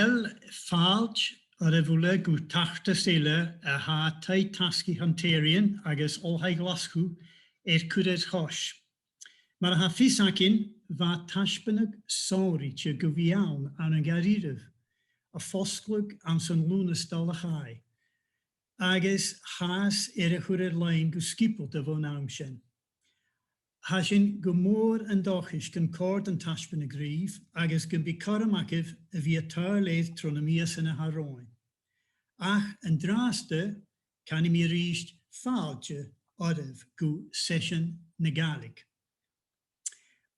Wel, falch ar y fwle gw tacht y seile a ha tai tasgu hanterian agos olhai Glasgow cwrdd hos. Mae'r haffis acyn fa tasbynig sori tia gyfiawn an y garirif, a ffosglwg an sy'n lwnes dal y chai. Agos has y chwrdd lain gwsgipol dy fo nawmsien. Hasyn gymor yn dochus gan cord yn tasbyn y grif, agos gyn bu coramacif y fi a tair leidd tron y mias yn y haroen. Ach yn draste can i mi rysg falge oryf gw session na Gaelic.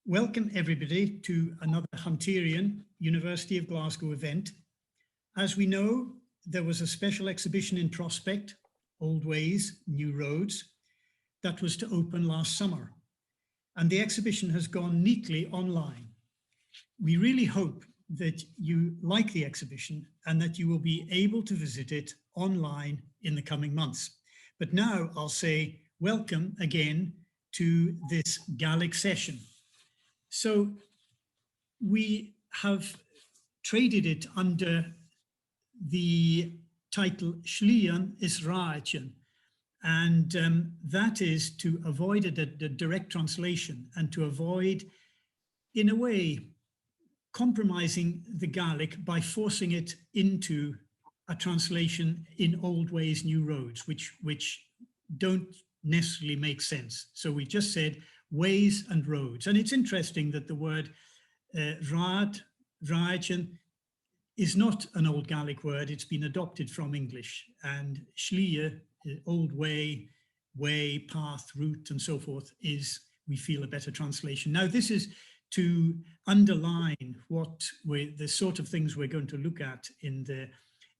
Welcome everybody to another Hunterian University of Glasgow event. As we know, there was a special exhibition in Prospect, Old Ways, New Roads, that was to open last summer. And the exhibition has gone neatly online. We really hope that you like the exhibition and that you will be able to visit it online in the coming months. But now I'll say welcome again to this Gaelic session. So we have traded it under the title Shieling is Raachan. And that is to avoid the direct translation and to avoid, in a way, compromising the Gaelic by forcing it into a translation in Old Ways, New Roads, which don't necessarily make sense. So we just said ways and roads. And it's interesting that the word Raachan is not an Old Gaelic word. It's been adopted from English. And Shlia, old way, path, route, and so forth, is, we feel, a better translation. Now, this is to underline the sort of things we're going to look at in the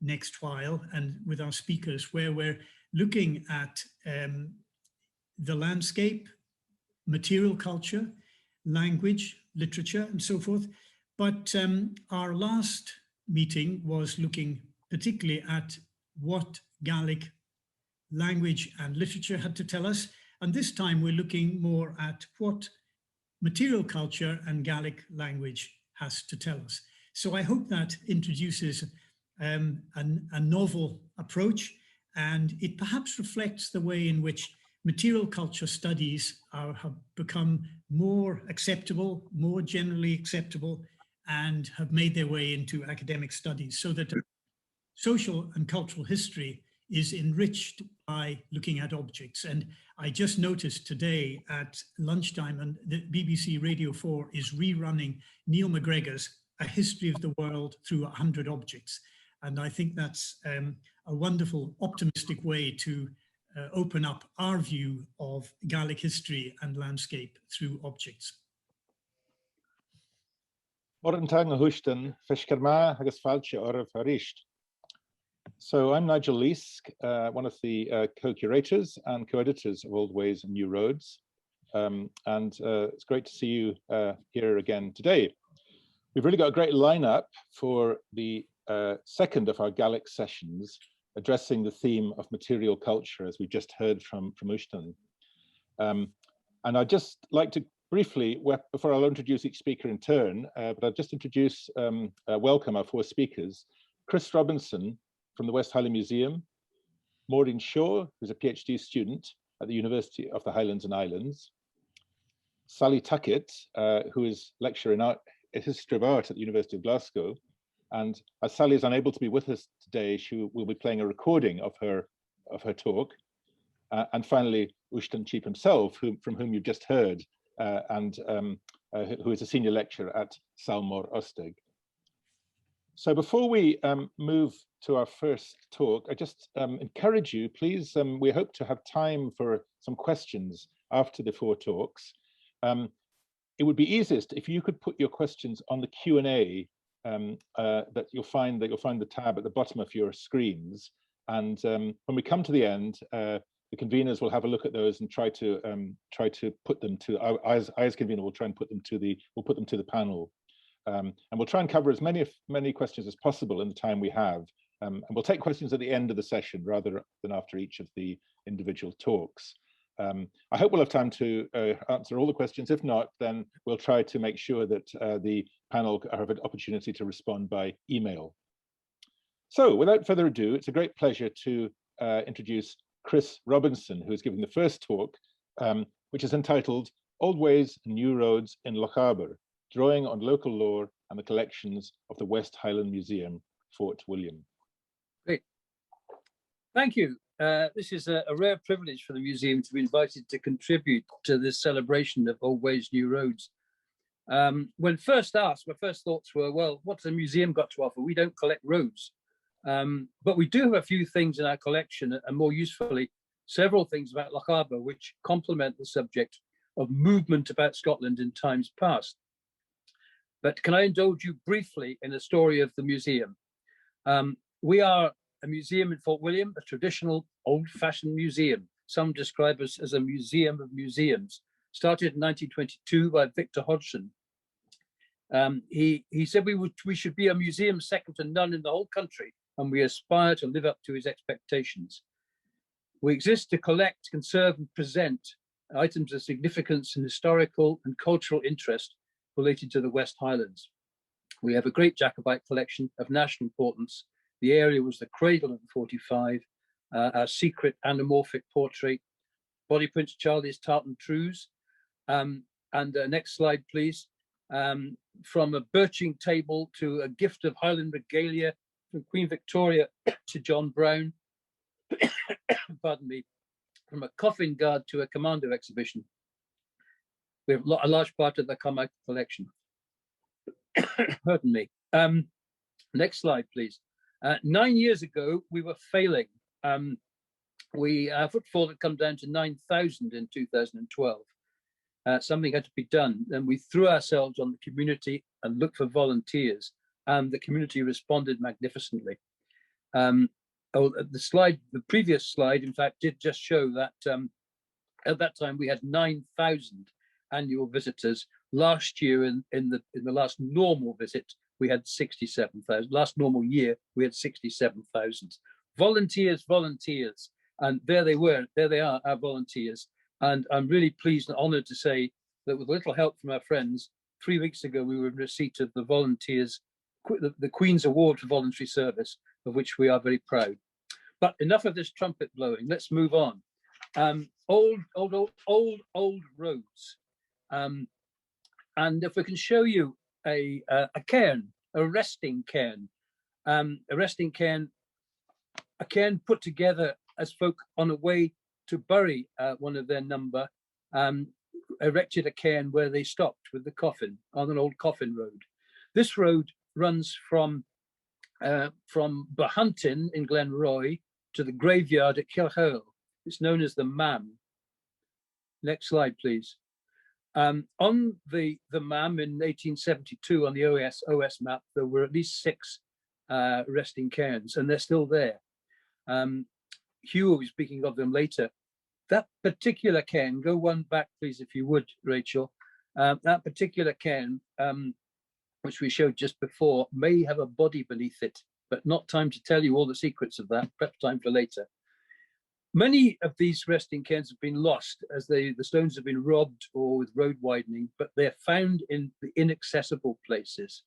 next while and with our speakers, where we're looking at the landscape, material culture, language, literature, and so forth. But our last meeting was looking particularly at what Gaelic language and literature had to tell us. And this time we're looking more at what material culture and Gaelic language has to tell us. So I hope that introduces a novel approach, and it perhaps reflects the way in which material culture studies have become more acceptable, more generally acceptable, and have made their way into academic studies, so that social and cultural history is enriched by looking at objects. And I just noticed today at lunchtime, and the BBC Radio 4 is rerunning Neil McGregor's A History of the World Through 100 Objects. And I think that's a wonderful, optimistic way to open up our view of Gaelic history and landscape through objects. Uisdean, So I'm Nigel Leask, one of the co-curators and co-editors of Old Ways and New Roads. It's great to see you here again today. We've really got a great lineup for the second of our Gaelic sessions, addressing the theme of material culture, as we just heard from Uisdean. And I'd just like to briefly, before I'll introduce each speaker in turn, but I'll just introduce, welcome our four speakers. Chris Robinson from the West Highland Museum, Maureen Shaw, who's a PhD student at the University of the Highlands and Islands, Sally Tuckett, who is lecturer in History of Art at the University of Glasgow. And as Sally is unable to be with us today, she will be playing a recording of her talk. And finally, Uisdean Cheape himself, from whom you've just heard, who is a senior lecturer at Sabhal Mòr Ostaig. So before we move to our first talk, I just encourage you, please, we hope to have time for some questions after the four talks. It would be easiest if you could put your questions on the Q&A that you'll find the tab at the bottom of your screens. And when we come to the end, the conveners will have a look at those and try to put them to as convener will try and put them to the panel. And we'll try and cover as many questions as possible in the time we have. And we'll take questions at the end of the session rather than after each of the individual talks. I hope we'll have time to answer all the questions. If not, then we'll try to make sure that the panel have an opportunity to respond by email So without further ado, it's a great pleasure to introduce Chris Robinson, who is giving the first talk, which is entitled Old Ways and New Roads in Loch Arbor, Drawing on Local Lore and the Collections of the West Highland Museum, Fort William. Great. Thank you. This is a rare privilege for the museum to be invited to contribute to this celebration of Old Ways, New Roads. When first asked, my first thoughts were, well, what's the museum got to offer? We don't collect roads. But we do have a few things in our collection, and more usefully, several things about Loch Arbor which complement the subject of movement about Scotland in times past. But can I indulge you briefly in a story of the museum? We are a museum in Fort William, a traditional old-fashioned museum. Some describe us as a museum of museums. Started in 1922 by Victor Hodgson. He said we should be a museum second to none in the whole country, and we aspire to live up to his expectations. We exist to collect, conserve, and present items of significance and historical and cultural interest related to the West Highlands. We have a great Jacobite collection of national importance. The area was the cradle of the 45, our secret anamorphic portrait, body prints Charlie's Tartan Trews. Next slide, please. From a birching table to a gift of Highland regalia, from Queen Victoria to John Brown, pardon me, from a coffin guard to a commando exhibition. We have a large part of the Carmichael collection. Pardon me. Next slide, please. 9 years ago, we were failing. Our footfall had come down to 9,000 in 2012. Something had to be done, and we threw ourselves on the community and looked for volunteers, and the community responded magnificently. The previous slide, in fact, did just show that at that time we had 9,000 annual visitors. Last year, in the last normal visit, we had 67,000. Last normal year, we had 67,000 volunteers, and there they were. There they are, our volunteers. And I'm really pleased and honoured to say that with a little help from our friends, 3 weeks ago we were in receipt of the volunteers, the Queen's Award for Voluntary Service, of which we are very proud. But enough of this trumpet blowing. Let's move on. Old roads. And if we can show you a cairn, a resting cairn, a cairn put together as folk on a way to bury one of their number, erected a cairn where they stopped with the coffin on an old coffin road. This road runs from Bahuntin in Glenroy to the graveyard at Kilhurl. It's known as the Mam. Next slide, please. On the Mam in 1872 on the OS map, there were at least 6 resting cairns, and they're still there. Hugh will be speaking of them later. That particular cairn, go one back, please, if you would, Rachel. That particular cairn, which we showed just before, may have a body beneath it, but not time to tell you all the secrets of that, perhaps time for later. Many of these resting cairns have been lost as the stones have been robbed or with road widening, but they're found in the inaccessible places,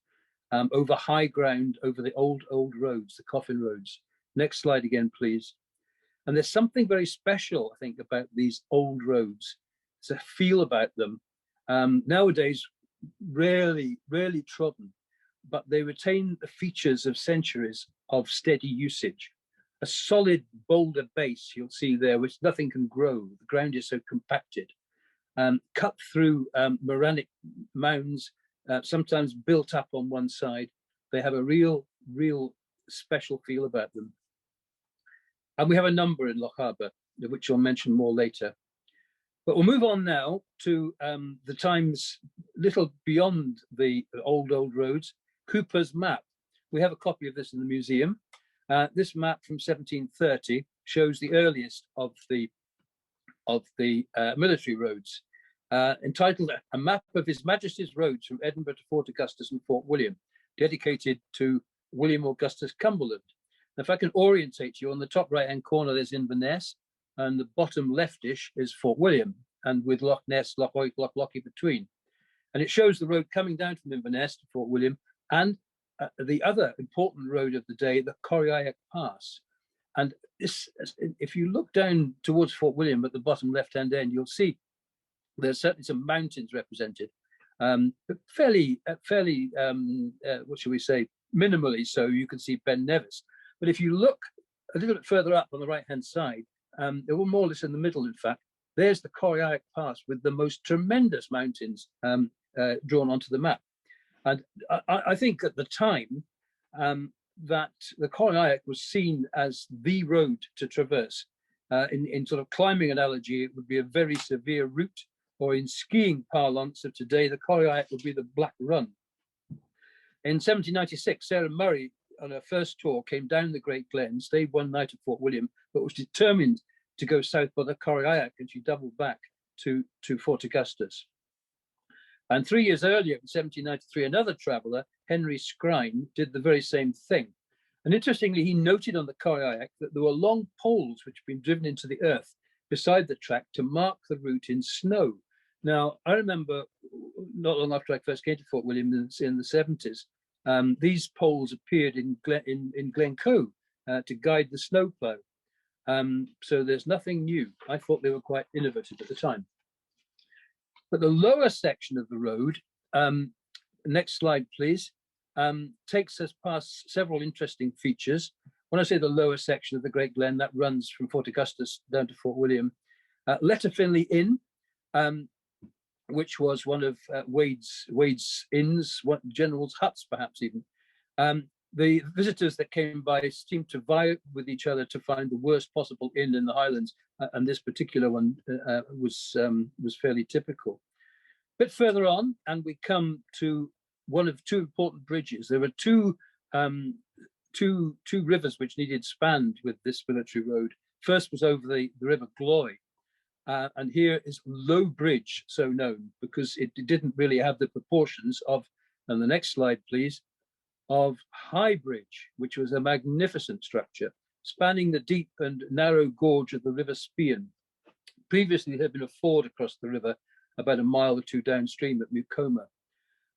over high ground, over the old roads, the coffin roads. Next slide again, please. And there's something very special, I think, about these old roads. There's a feel about them. Nowadays, rarely trodden, but they retain the features of centuries of steady usage. A solid boulder base you'll see there, which nothing can grow. The ground is so compacted. Cut through moranic mounds, sometimes built up on one side. They have a real special feel about them. And we have a number in Loch Arbor, which I'll mention more later. But we'll move on now to the times little beyond the old roads. Cooper's map. We have a copy of this in the museum. This map from 1730 shows the earliest of the military roads, entitled "A Map of His Majesty's Roads from Edinburgh to Fort Augustus and Fort William," dedicated to William Augustus Cumberland. Now, if I can orientate you, on the top right-hand corner there's Inverness, and the bottom leftish is Fort William, and with Loch Ness, Loch Oig, Loch Lochy between. And it shows the road coming down from Inverness to Fort William, and the other important road of the day, the Garrienach Pass. And this, if you look down towards Fort William at the bottom left-hand end, you'll see there's certainly some mountains represented, but fairly, what shall we say, minimally so. You can see Ben Nevis. But if you look a little bit further up on the right-hand side, they were more or less in the middle, in fact, there's the Garrienach Pass with the most tremendous mountains drawn onto the map. And I think at the time that the Garrienach was seen as the road to traverse. In sort of climbing analogy, it would be a very severe route, or in skiing parlance of today, the Garrienach would be the Black Run. In 1796, Sarah Murray, on her first tour, came down the Great Glen, stayed one night at Fort William, but was determined to go south by the Garrienach, and she doubled back to Fort Augustus. And 3 years earlier, in 1793, another traveller, Henry Scrine, did the very same thing. And interestingly, he noted on the Garrienach that there were long poles which had been driven into the earth beside the track to mark the route in snow. Now, I remember not long after I first came to Fort William in the 70s, these poles appeared in Glencoe to guide the snowplow. So there's nothing new. I thought they were quite innovative at the time. But the lower section of the road, next slide, please, takes us past several interesting features. When I say the lower section of the Great Glen, that runs from Fort Augustus down to Fort William. Letterfinley Inn, which was one of Wade's inns, general's huts, perhaps even. The visitors that came by seemed to vie with each other to find the worst possible inn in the Highlands, and this particular one was fairly typical. A bit further on, and we come to one of two important bridges. There were two rivers which needed spanned with this military road. First was over the River Gloy, and here is Low Bridge, so known because it didn't really have the proportions of, and the next slide, please, of Highbridge, which was a magnificent structure spanning the deep and narrow gorge of the River Spean. Previously, there had been a ford across the river about a mile or two downstream at Mucoma.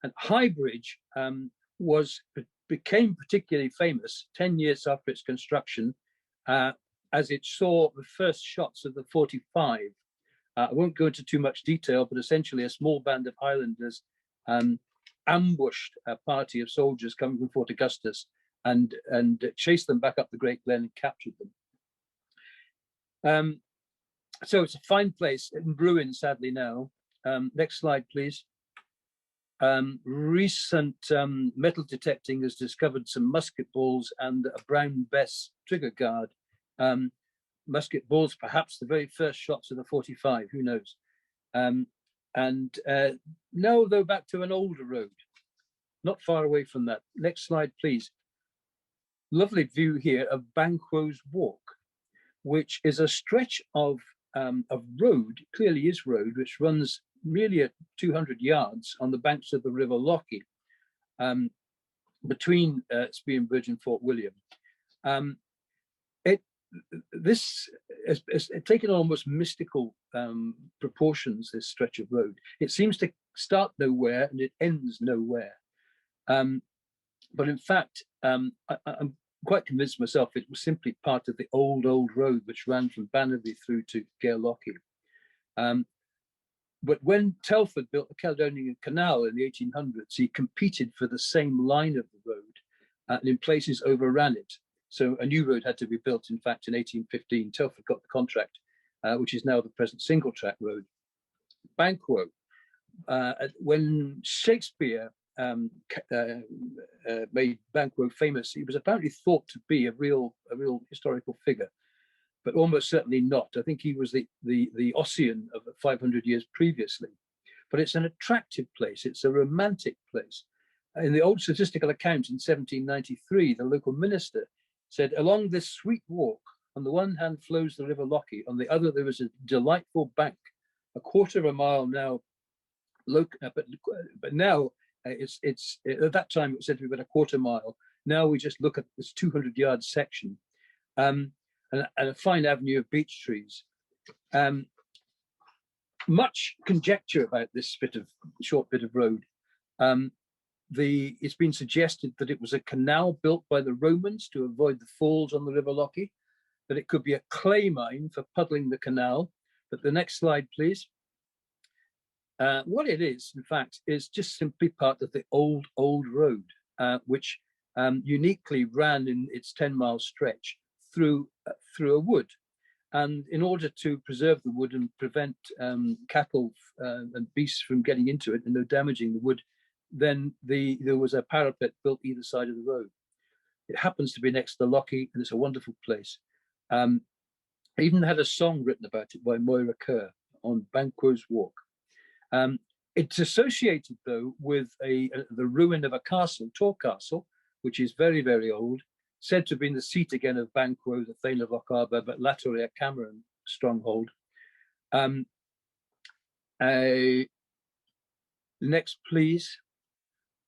And Highbridge became particularly famous 10 years after its construction, as it saw the first shots of the 45. I won't go into too much detail, but essentially a small band of Highlanders ambushed a party of soldiers coming from Fort Augustus and chased them back up the Great Glen and captured them. So it's a fine place in ruin, sadly now. Next slide, please. Recent metal detecting has discovered some musket balls and a Brown Bess trigger guard. Musket balls, perhaps the very first shots of the 45, who knows? Now, though, back to an older road, not far away from that. Next slide, please. Lovely view here of Banquo's Walk, which is a stretch of road, clearly is road, which runs nearly at 200 yards on the banks of the River Lochie, between Spean Bridge and Fort William. This has taken almost mystical proportions, this stretch of road. It seems to start nowhere and it ends nowhere. But in fact, I'm quite convinced myself it was simply part of the old road which ran from Bannerby through to Garrienach. But when Telford built the Caledonian Canal in the 1800s, he competed for the same line of the road and in places overran it. So a new road had to be built, in fact, in 1815. Telford got the contract, which is now the present single track road. Banquo, when Shakespeare made Banquo famous, he was apparently thought to be a real historical figure, but almost certainly not. I think he was the Ossian of 500 years previously. But it's an attractive place. It's a romantic place. In the old statistical account in 1793, the local minister said, along this sweet walk, on the one hand flows the River Lochie, on the other there is a delightful bank, a quarter of a mile now, but now it's at that time it was said to be about a quarter mile. Now we just look at this 200-yard section, and a fine avenue of beech trees. Much conjecture about this short bit of road. it's been suggested that it was a canal built by the Romans to avoid the falls on the River Lochie, that it could be a clay mine for puddling the canal. But the next slide, please. What it is, in fact, is just simply part of the old road, which uniquely ran in its 10-mile stretch through a wood. And in order to preserve the wood and prevent cattle and beasts from getting into it and no damaging the wood, then there was a parapet built either side of the road. It happens to be next to the Lochie, and it's a wonderful place. I even had a song written about it by Moira Kerr on Banquo's Walk. It's associated, though, with the ruin of a castle, Tor Castle, which is very, very old, said to have been the seat again of Banquo, the Thane of Lochaber, but latterly a Cameron stronghold. Next, please.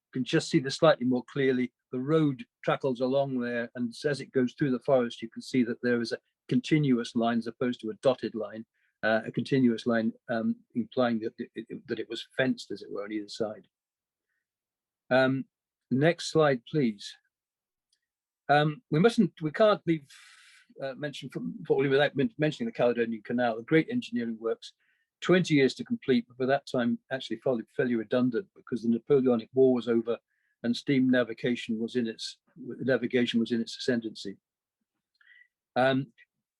You can just see this slightly more clearly. The road trackles along there, and as it goes through the forest, you can see that there is a continuous line as opposed to a dotted line, a continuous line implying that it was fenced, as it were, on either side. Next slide, please. We can't leave mention from Fort William without mentioning the Caledonian Canal, the great engineering works, 20 years to complete, but by that time actually fairly redundant because the Napoleonic War was over and steam navigation was in its ascendancy.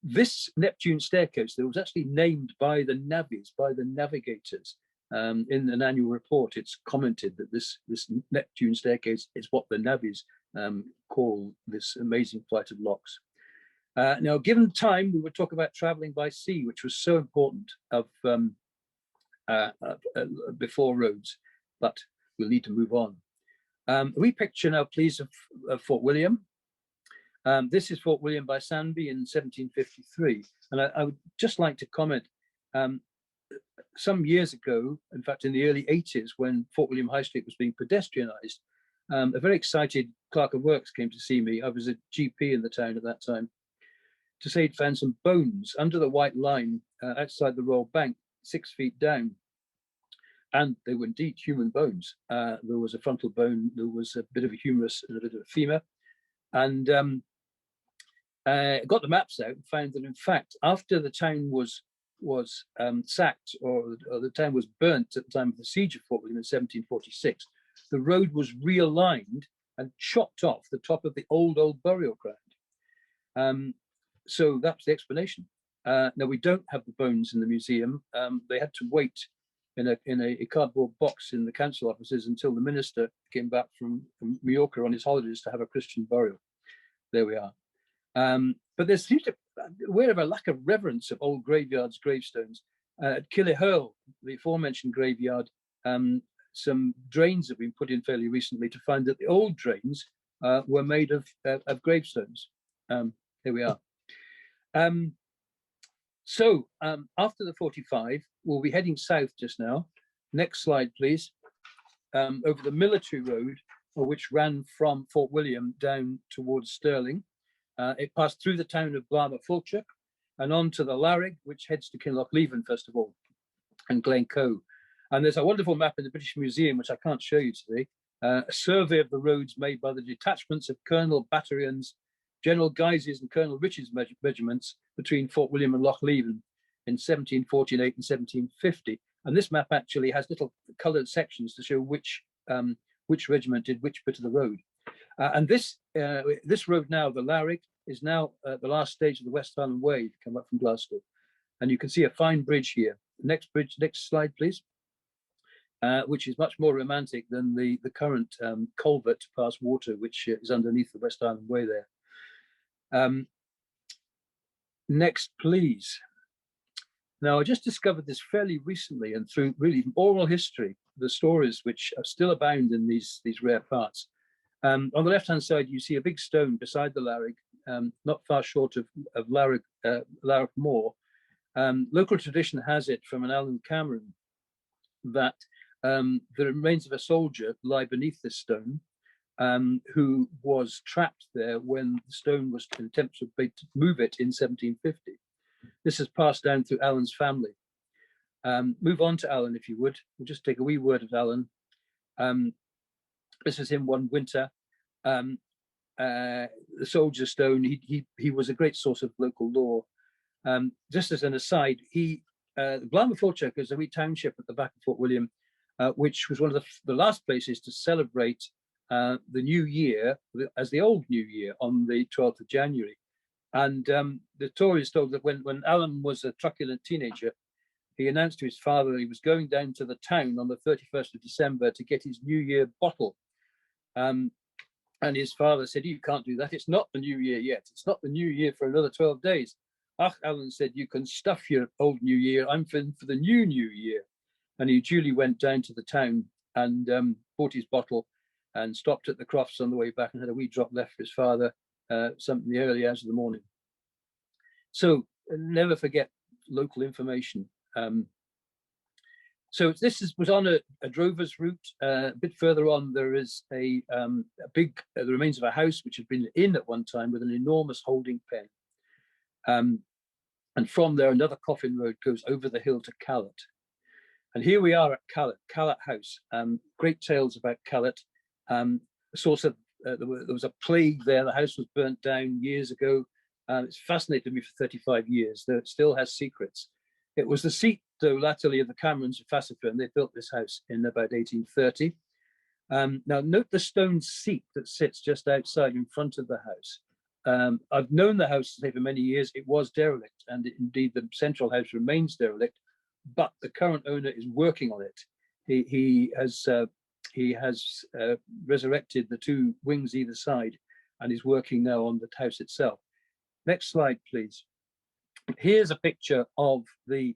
This Neptune staircase, that was actually named by the navvies, by the navigators. In an annual report, it's commented that this Neptune staircase is what the navvies call this amazing flight of locks. Now, given time, we would talk about traveling by sea, which was so important before roads, but we'll need to move on. We picture now, please, of Fort William. This is Fort William by Sandby in 1753. And I would just like to comment, some years ago, in fact, in the early 80s, when Fort William High Street was being pedestrianised, a very excited clerk of works came to see me. I was a GP in the town at that time, to say he'd found some bones under the white line outside the Royal Bank, 6 feet down. And they were indeed human bones. There was a frontal bone, there was a bit of a humerus and a bit of a femur. And got the maps out and found that, in fact, after the town was sacked, or the town was burnt at the time of the siege of Fort William in 1746, the road was realigned and chopped off the top of the old burial ground. So that's the explanation. Now, we don't have the bones in the museum. They had to wait in a cardboard box in the council offices until the minister came back from Mallorca on his holidays to have a Christian burial. There we are. But there seems to be a lack of reverence of old graveyards, gravestones. At Killihurl, the aforementioned graveyard, some drains have been put in fairly recently to find that the old drains were made of gravestones. Here we are. So after the 45, we'll be heading south just now. Next slide, please. Over the military road, which ran from Fort William down towards Stirling. It passed through the town of Blarmont and on to the Larach, which heads to Kinlochleven, first of all, and Glencoe. And there's a wonderful map in the British Museum, which I can't show you today, a survey of the roads made by the detachments of Colonel Batterians, General Guise's and Colonel Richard's regiments between Fort William and Lochleven in 1748 and 1750. And this map actually has little coloured sections to show which regiment did which bit of the road. And this road now, the Larach, is now the last stage of the West Highland Way to come up from Glasgow. And you can see a fine bridge here. Next slide, please. Which is much more romantic than the current culvert to pass water, which is underneath the West Highland Way there. Next, please. Now, I just discovered this fairly recently, and through really oral history, the stories which are still abound in these rare parts. On the left-hand side, you see a big stone beside the Larach, not far short of Larach Mor. Local tradition has it from an Alan Cameron that the remains of a soldier lie beneath this stone, who was trapped there when the stone was attempted to move it in 1750. This has passed down through Alan's family. Move on to Alan, if you would. We'll just take a wee word of Alan. This was him one winter. The Soldier Stone, he was a great source of local lore. Just as an aside, Glasgow is a wee township at the back of Fort William, which was one of the last places to celebrate the new year as the old new year on the 12th of January. And the Tories told that when Alan was a truculent teenager, he announced to his father that he was going down to the town on the 31st of December to get his New Year bottle. And his father said, "You can't do that. It's not the New Year yet. It's not the New Year for another 12 days. Ach, Alan said, "You can stuff your old New Year. I'm for the new Year." And he duly went down to the town and bought his bottle and stopped at the Crofts on the way back and had a wee drop left for his father, something in the early hours of the morning. So never forget local information. So this was on a drover's route. A bit further on, there is the remains of a house which had been an inn at one time with an enormous holding pen. And from there, another coffin road goes over the hill to Callet. And here we are at Callet House. Great tales about Callet. There was a plague there. The house was burnt down years ago. It's fascinated me for 35 years, though it still has secrets. It was the seat, though, latterly of the Camerons of Fassifer, and they built this house in about 1830. Now, note the stone seat that sits just outside in front of the house. I've known the house for many years. It was derelict, and indeed the central house remains derelict, but the current owner is working on it. He has resurrected the two wings either side and is working now on the house itself. Next slide, please. Here's a picture of the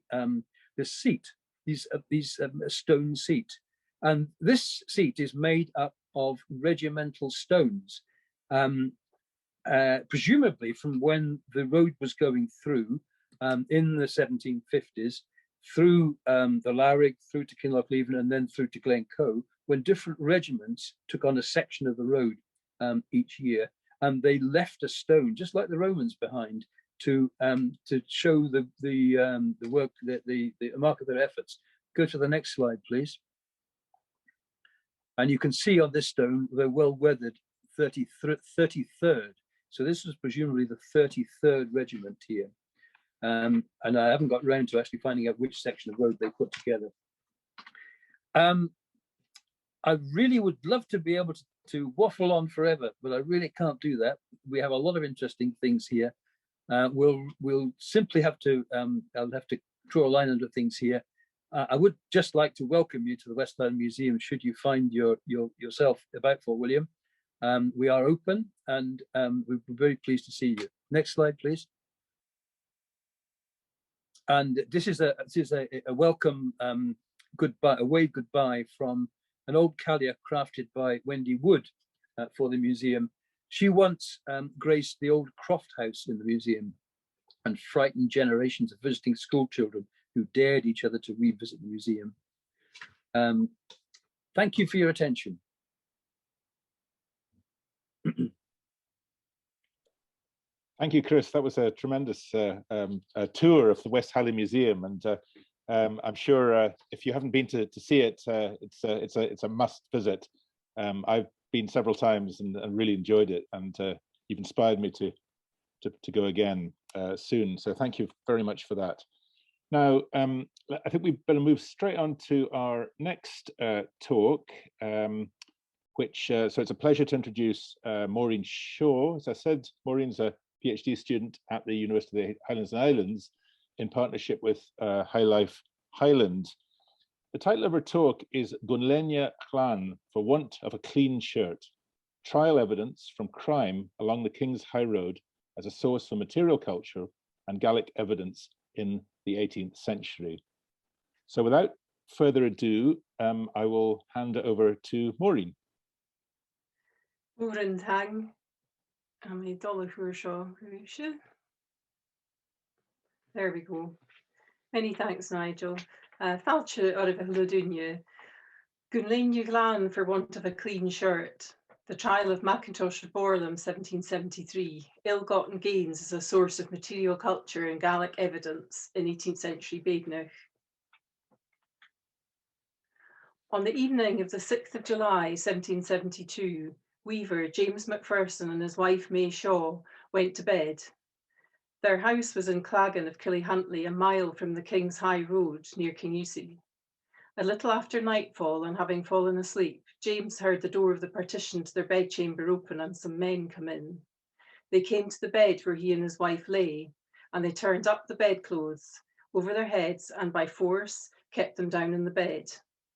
seat, these stone seat. And this seat is made up of regimental stones, presumably from when the road was going through in the 1750s, through the Larach, through to Kinlochleven, and then through to Glencoe, when different regiments took on a section of the road each year, and they left a stone, just like the Romans, behind to show the work, the mark of their efforts. Go to the next slide, please. And you can see on this stone the well-weathered 33rd. So this was presumably the 33rd Regiment here. And I haven't got round to actually finding out which section of road they put together. I really would love to be able to waffle on forever, but I really can't do that. We have a lot of interesting things here. We'll simply have to, I'll have to draw a line under things here. I would just like to welcome you to the West Highland Museum should you find yourself about Fort William. We are open, and we're very pleased to see you. Next slide, please. And this is a welcome goodbye, a wave goodbye from an old callier crafted by Wendy Wood for the museum. She once graced the old Croft House in the museum and frightened generations of visiting school children who dared each other to revisit the museum. Thank you for your attention. Thank you, Chris. That was a tremendous tour of the West Highland Museum, and I'm sure if you haven't been to see it, it's a must visit. I've been several times and really enjoyed it, and you've inspired me to go again soon. So thank you very much for that. Now, I think we better move straight on to our next talk, which so it's a pleasure to introduce Maureen Shaw. As I said, Maureen's a PhD student at the University of the Highlands and Islands in partnership with High Life Highland. The title of her talk is Gunlenia Clan, for want of a clean shirt, trial evidence from crime along the King's High Road as a source for material culture and Gaelic evidence in the 18th century. So without further ado, I will hand it over to Maureen. There we go. Many thanks, Nigel. Falche or of Hludunya. Gunlenia Glan for want of a clean shirt. The trial of Macintosh of Borlam, 1773. Ill-gotten gains as a source of material culture and Gaelic evidence in 18th century Badenoch. On the evening of the 6th of July, 1772, weaver James Macpherson and his wife May Shaw went to bed. Their house was in Clagan of Killyhuntly, a mile from the King's High Road near Kingussie. A little after nightfall, and having fallen asleep, James heard the door of the partition to their bedchamber open and some men come in. They came to the bed where he and his wife lay, and they turned up the bedclothes over their heads and by force kept them down in the bed.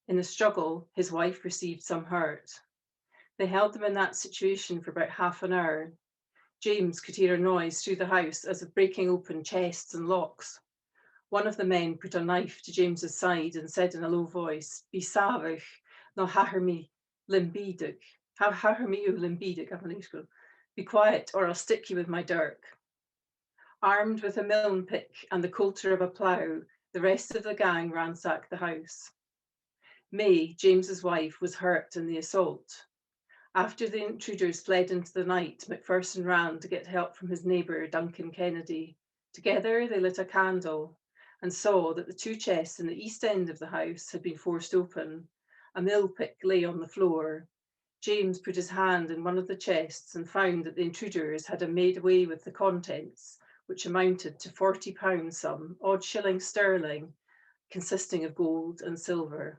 In the struggle, his wife received some hurt. They held them in that situation for about half an hour. James could hear a noise through the house as of breaking open chests and locks. One of the men put a knife to James's side and said in a low voice, "Be savage, no hahermi limbidig. Hahermi u limbidig, be quiet or I'll stick you with my dirk." Armed with a milne pick and the coulter of a plough, the rest of the gang ransacked the house. May, James's wife, was hurt in the assault. After the intruders fled into the night, Macpherson ran to get help from his neighbour, Duncan Kennedy. Together they lit a candle and saw that the two chests in the east end of the house had been forced open. A mill pick lay on the floor. James put his hand in one of the chests and found that the intruders had made away with the contents, which amounted to £40 sum, odd shillings sterling, consisting of gold and silver.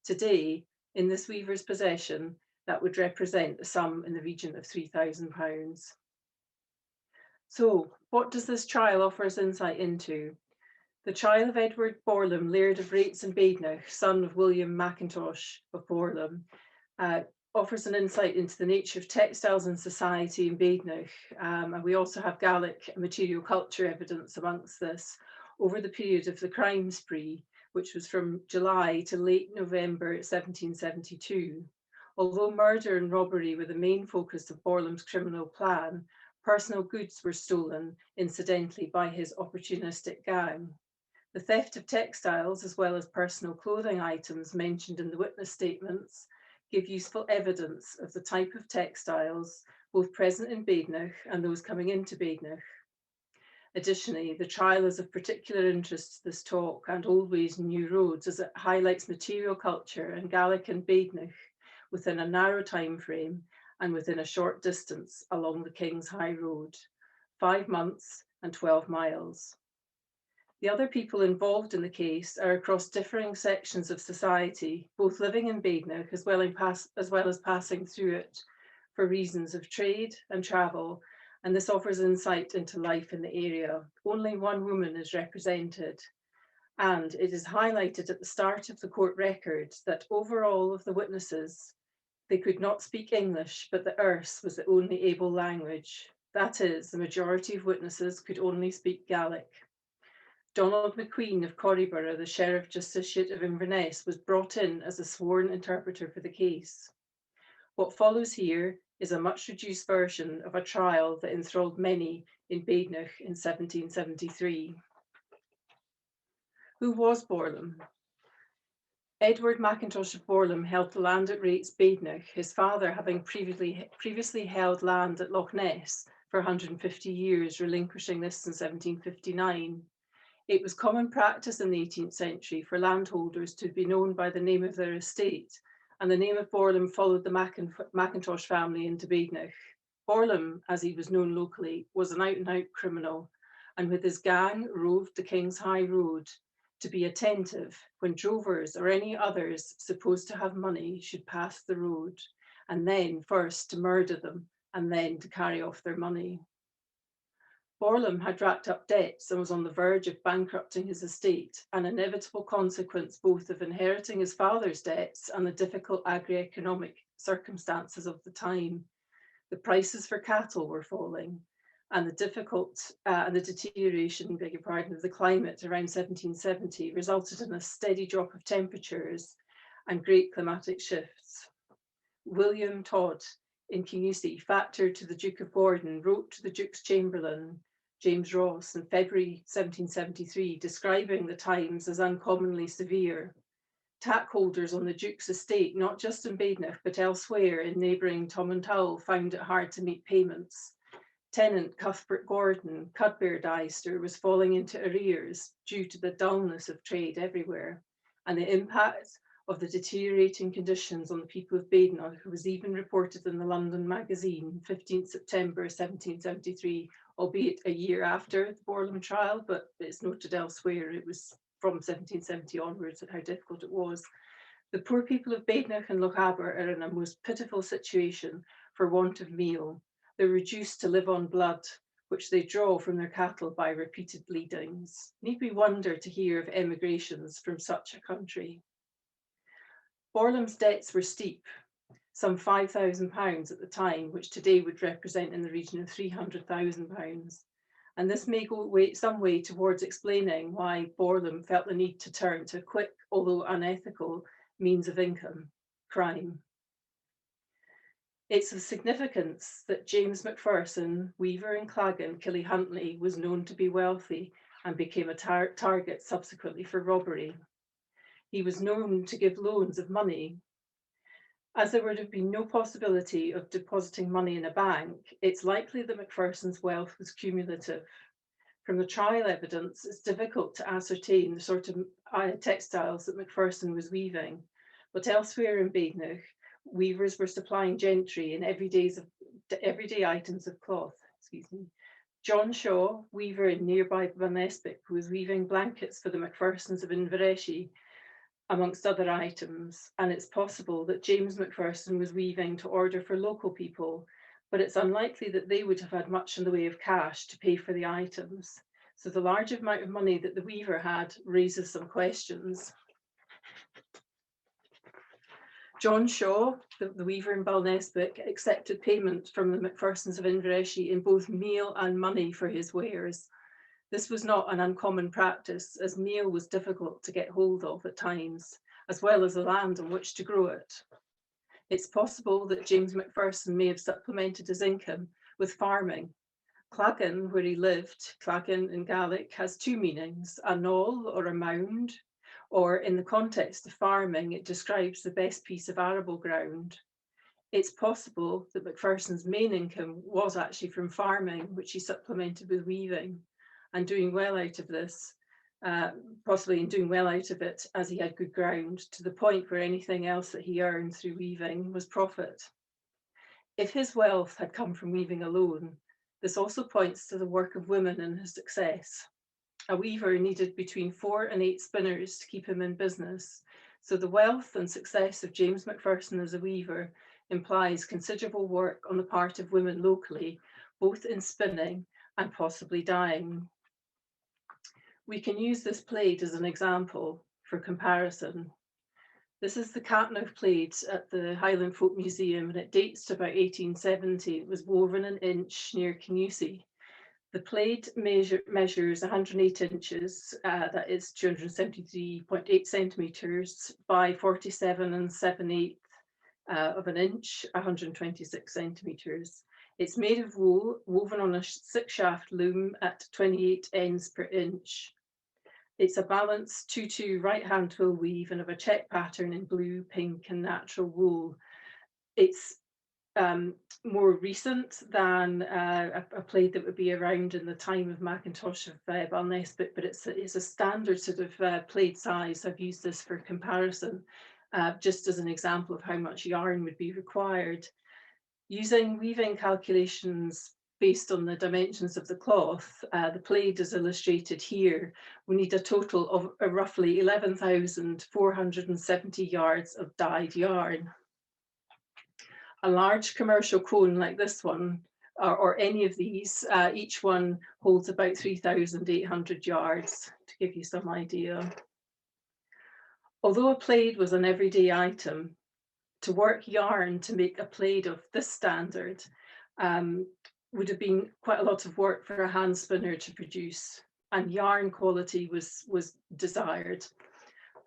Today, in this weaver's possession, that would represent a sum in the region of £3,000. So, what does this trial offer us insight into? The trial of Edward Borlam, Laird of Rates and Badenoch, son of William Mackintosh of Borlam, offers an insight into the nature of textiles and society in Badenoch. And we also have Gaelic and material culture evidence amongst this over the period of the crime spree, which was from July to late November 1772. Although murder and robbery were the main focus of Borlam's criminal plan, personal goods were stolen, incidentally, by his opportunistic gang. The theft of textiles, as well as personal clothing items mentioned in the witness statements, give useful evidence of the type of textiles both present in Badenoch and those coming into Badenoch. Additionally, the trial is of particular interest to this talk and Old Ways and New Roads, as it highlights material culture and Gaelic and Badenoch within a narrow time frame and within a short distance along the King's High Road, 5 months and 12 miles. The other people involved in the case are across differing sections of society, both living in Badenoch as well as passing through it for reasons of trade and travel, and this offers insight into life in the area. Only one woman is represented, and it is highlighted at the start of the court record that over all of the witnesses, they could not speak English, but the Erse was the only able language. That is, the majority of witnesses could only speak Gaelic. Donald McQueen of Corriborough, the Sheriff Justiciate of Inverness, was brought in as a sworn interpreter for the case. What follows here is a much reduced version of a trial that enthralled many in Badenoch in 1773. Who was Borlam? Edward Mackintosh of Borlam held the land at Rates, Badenoch, his father having previously held land at Loch Ness for 150 years, relinquishing this in 1759. It was common practice in the 18th century for landholders to be known by the name of their estate, and the name of Borlam followed the Mackintosh family into Badenoch. Borlam, as he was known locally, was an out-and-out criminal, and with his gang roved the King's High Road to be attentive when drovers or any others supposed to have money should pass the road, and then first to murder them and then to carry off their money. Borlam had racked up debts and was on the verge of bankrupting his estate, an inevitable consequence both of inheriting his father's debts and the difficult agri-economic circumstances of the time. The prices for cattle were falling, and the deterioration, of the climate around 1770 resulted in a steady drop of temperatures and great climatic shifts. William Todd in Kingussie, factor to the Duke of Gordon, wrote to the Duke's Chamberlain, James Ross, in February 1773, describing the times as uncommonly severe. Tack holders on the Duke's estate, not just in Badenoch, but elsewhere in neighbouring Tomintoul, found it hard to meet payments. Tenant Cuthbert Gordon, Cudbear Deister, was falling into arrears due to the dullness of trade everywhere, and the impact of the deteriorating conditions on the people of Badenoch was even reported in the London Magazine, 15th September 1773, albeit a year after the Borlum trial, but it's noted elsewhere it was from 1770 onwards and how difficult it was. The poor people of Badenoch and Lochaber are in a most pitiful situation for want of meal. They're reduced to live on blood, which they draw from their cattle by repeated bleedings. Need we wonder to hear of emigrations from such a country? Borlum's debts were steep, some £5,000 at the time, which today would represent in the region of £300,000. And this may go some way towards explaining why Borlum felt the need to turn to a quick, although unethical, means of income: crime. It's of significance that James Macpherson, weaver in Claggan, Killyhuntly, was known to be wealthy and became a target subsequently for robbery. He was known to give loans of money. As there would have been no possibility of depositing money in a bank, it's likely that Macpherson's wealth was cumulative. From the trial evidence, it's difficult to ascertain the sort of textiles that Macpherson was weaving, but elsewhere in Badenoch, weavers were supplying gentry in everyday items of cloth. John Shaw, weaver in nearby Balnesbic, was weaving blankets for the Macphersons of Invereshi, amongst other items, and it's possible that James Macpherson was weaving to order for local people, but it's unlikely that they would have had much in the way of cash to pay for the items. So the large amount of money that the weaver had raises some questions. John Shaw, the weaver in Balnesbic, accepted payment from the Macphersons of Invereshi in both meal and money for his wares. This was not an uncommon practice, as meal was difficult to get hold of at times, as well as the land on which to grow it. It's possible that James Macpherson may have supplemented his income with farming. Claggan, where he lived, Claggan in Gaelic, has two meanings: a knoll or a mound, or in the context of farming, it describes the best piece of arable ground. It's possible that Macpherson's main income was actually from farming, which he supplemented with weaving, and doing well out of this, possibly in doing well out of it as he had good ground, to the point where anything else that he earned through weaving was profit. If his wealth had come from weaving alone, this also points to the work of women and his success. A weaver needed between 4 and 8 spinners to keep him in business, so the wealth and success of James Macpherson as a weaver implies considerable work on the part of women locally, both in spinning and possibly dyeing. We can use this plaid as an example for comparison. This is the Catnach plaid at the Highland Folk Museum, and it dates to about 1870. It was woven an inch near Kingussie. The plaid measures 108 inches, that is 273.8 centimetres, by 47 7/8 of an inch, 126 centimetres. It's made of wool woven on a 6-shaft loom at 28 ends per inch. It's a balanced 2-2 right-hand twill weave and of a check pattern in blue, pink and natural wool. It's more recent than a plaid that would be around in the time of Macintosh of Balnesbic, but it's a standard sort of plaid size. I've used this for comparison, just as an example of how much yarn would be required. Using weaving calculations based on the dimensions of the cloth, the plaid is illustrated here. We need a total of roughly 11,470 yards of dyed yarn. A large commercial cone like this one, or any of these, each one holds about 3,800 yards, to give you some idea. Although a plaid was an everyday item, to work yarn to make a plaid of this standard would have been quite a lot of work for a hand spinner to produce, and yarn quality was desired.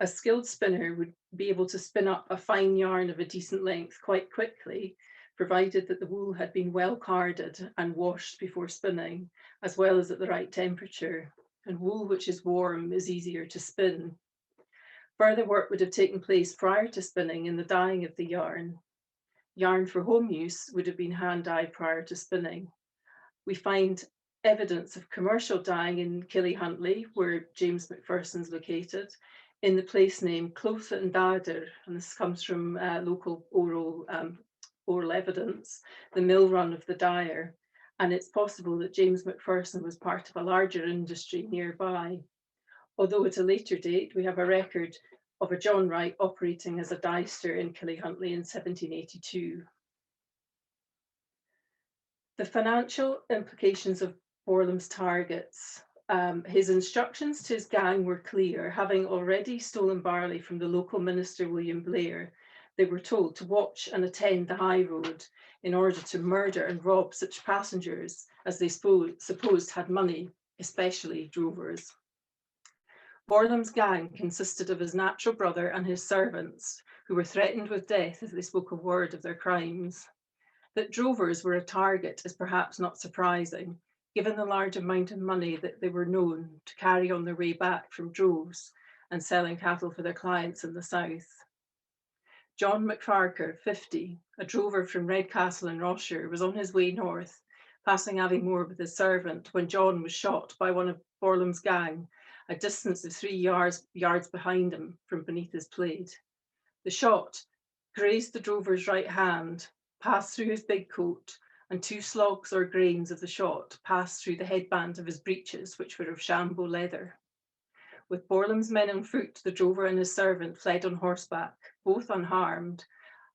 A skilled spinner would be able to spin up a fine yarn of a decent length quite quickly, provided that the wool had been well carded and washed before spinning, as well as at the right temperature. And wool which is warm is easier to spin. Further work would have taken place prior to spinning in the dyeing of the yarn. Yarn for home use would have been hand dyed prior to spinning. We find evidence of commercial dyeing in Killyhuntly, where James Macpherson's located, in the place name Clotha and Dardar, and this comes from local oral evidence, the mill run of the dyer, and it's possible that James Macpherson was part of a larger industry nearby. Although at a later date, we have a record of a John Wright operating as a dyster in Killyhuntly in 1782. The financial implications of Borlam's targets. His instructions to his gang were clear. Having already stolen barley from the local minister, William Blair, they were told to watch and attend the high road in order to murder and rob such passengers as they supposed had money, especially drovers. Borlam's gang consisted of his natural brother and his servants, who were threatened with death if they spoke a word of their crimes. That drovers were a target is perhaps not surprising, given the large amount of money that they were known to carry on their way back from droves and selling cattle for their clients in the south. John McFarquhar, 50, a drover from Redcastle in Rossshire, was on his way north, passing Sabhal Mòr with his servant, when John was shot by one of Borlam's gang, a distance of 3 yards behind him from beneath his plaid. The shot grazed the drover's right hand, passed through his big coat, and 2 slogs or grains of the shot passed through the headband of his breeches, which were of shambo leather. With Borlam's men on foot, the drover and his servant fled on horseback, both unharmed,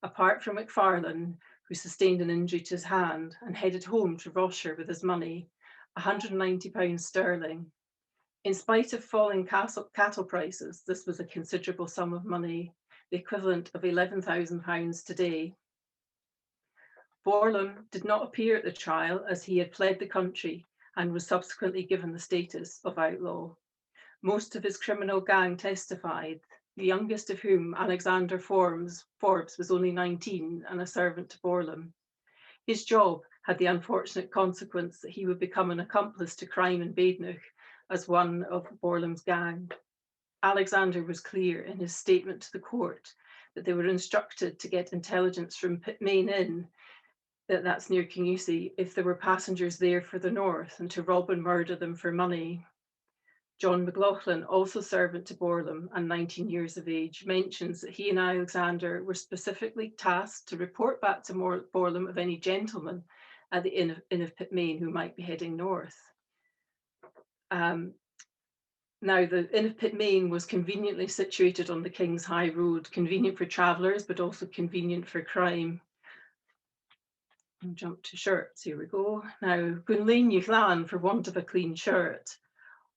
apart from McFarlane, who sustained an injury to his hand and headed home to Rossshire with his money, £190 sterling. In spite of falling cattle prices, this was a considerable sum of money, the equivalent of £11,000 today. Borlam did not appear at the trial, as he had fled the country and was subsequently given the status of outlaw. Most of his criminal gang testified, the youngest of whom, Alexander Forbes, was only 19 and a servant to Borlam. His job had the unfortunate consequence that he would become an accomplice to crime in Badenoch as one of Borlam's gang. Alexander was clear in his statement to the court that they were instructed to get intelligence from Pitmain Inn, that's near Kingusie, if there were passengers there for the north, and to rob and murder them for money. John McLaughlin, also servant to Borlam and 19 years of age, mentions that he and Alexander were specifically tasked to report back to Borlam of any gentleman at the Inn of Pitmain who might be heading north. Now, the Inn of Pitmain was conveniently situated on the King's High Road, convenient for travellers, but also convenient for crime. I'll jump to shirts, here we go. Now, lain gblan, for want of a clean shirt.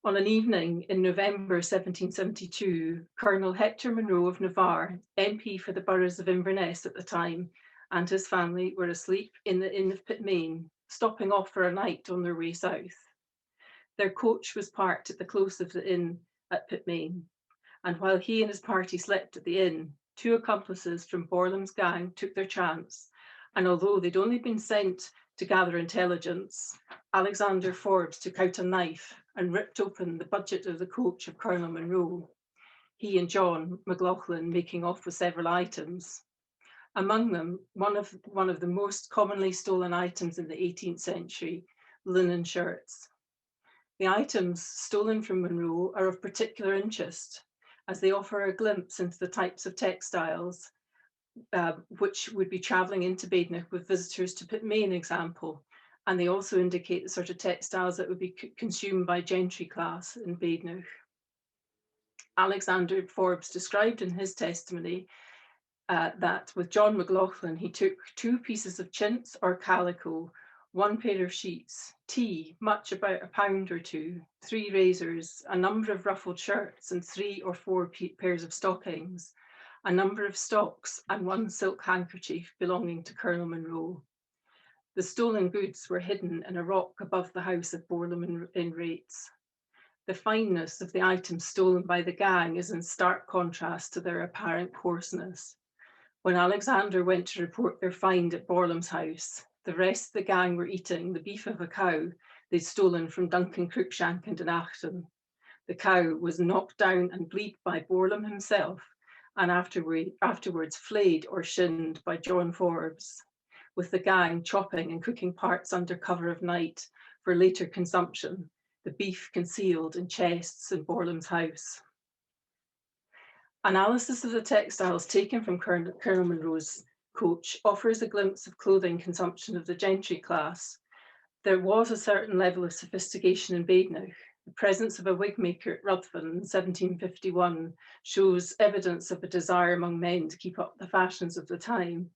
On an evening in November 1772, Colonel Hector Munro of Navarre, MP for the boroughs of Inverness at the time, and his family were asleep in the Inn of Pitmain, stopping off for a night on their way south. Their coach was parked at the close of the inn at Pitmain, and while he and his party slept at the inn, 2 accomplices from Borlam's gang took their chance, and although they'd only been sent to gather intelligence, Alexander Forbes took out a knife and ripped open the budget of the coach of Colonel Munro, he and John McLaughlin making off with several items. Among them, one of the most commonly stolen items in the 18th century, linen shirts. The items stolen from Munro are of particular interest, as they offer a glimpse into the types of textiles which would be travelling into Badenoch with visitors to Pitmain, example, and they also indicate the sort of textiles that would be consumed by gentry class in Badenoch. Alexander Forbes described in his testimony that with John McLaughlin, he took 2 pieces of chintz or calico, 1 pair of sheets, tea, much about £1 or 2, 3 razors, a number of ruffled shirts and 3 or 4 pairs of stockings, a number of stocks and 1 silk handkerchief belonging to Colonel Munro. The stolen goods were hidden in a rock above the house of Borlam in Rates. The fineness of the items stolen by the gang is in stark contrast to their apparent coarseness. When Alexander went to report their find at Borlam's house, the rest of the gang were eating the beef of a cow they'd stolen from Duncan Cruikshank in Dunachton. The cow was knocked down and bleed by Borlam himself, and afterwards flayed or shinned by John Forbes, with the gang chopping and cooking parts under cover of night for later consumption, the beef concealed in chests in Borlam's house. Analysis of the textiles taken from Colonel Munro's coach offers a glimpse of clothing consumption of the gentry class. There was a certain level of sophistication in Badenoch. The presence of a wig maker at Ruthven in 1751 shows evidence of a desire among men to keep up the fashions of the time.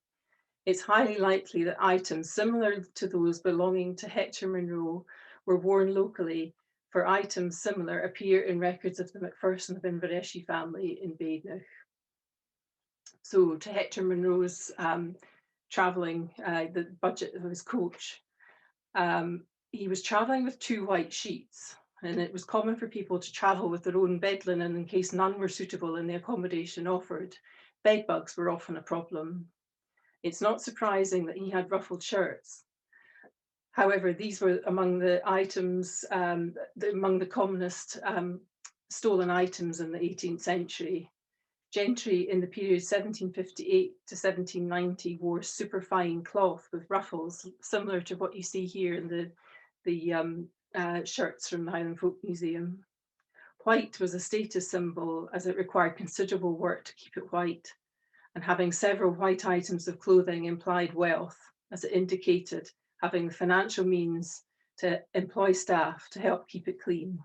It's highly likely that items similar to those belonging to Hector Munro were worn locally, for items similar appear in records of the Macpherson of Invereshie family in Badenoch. So to Hector Munro's travelling, the budget of his coach, he was travelling with 2 white sheets, and it was common for people to travel with their own bed linen in case none were suitable in the accommodation offered. Bed bugs were often a problem. It's not surprising that he had ruffled shirts. However, these were among the items, among the commonest stolen items in the 18th century. Gentry in the period 1758 to 1790 wore superfine cloth with ruffles, similar to what you see here in the shirts from the Highland Folk Museum. White was a status symbol, as it required considerable work to keep it white, and having several white items of clothing implied wealth, as it indicated having the financial means to employ staff to help keep it clean.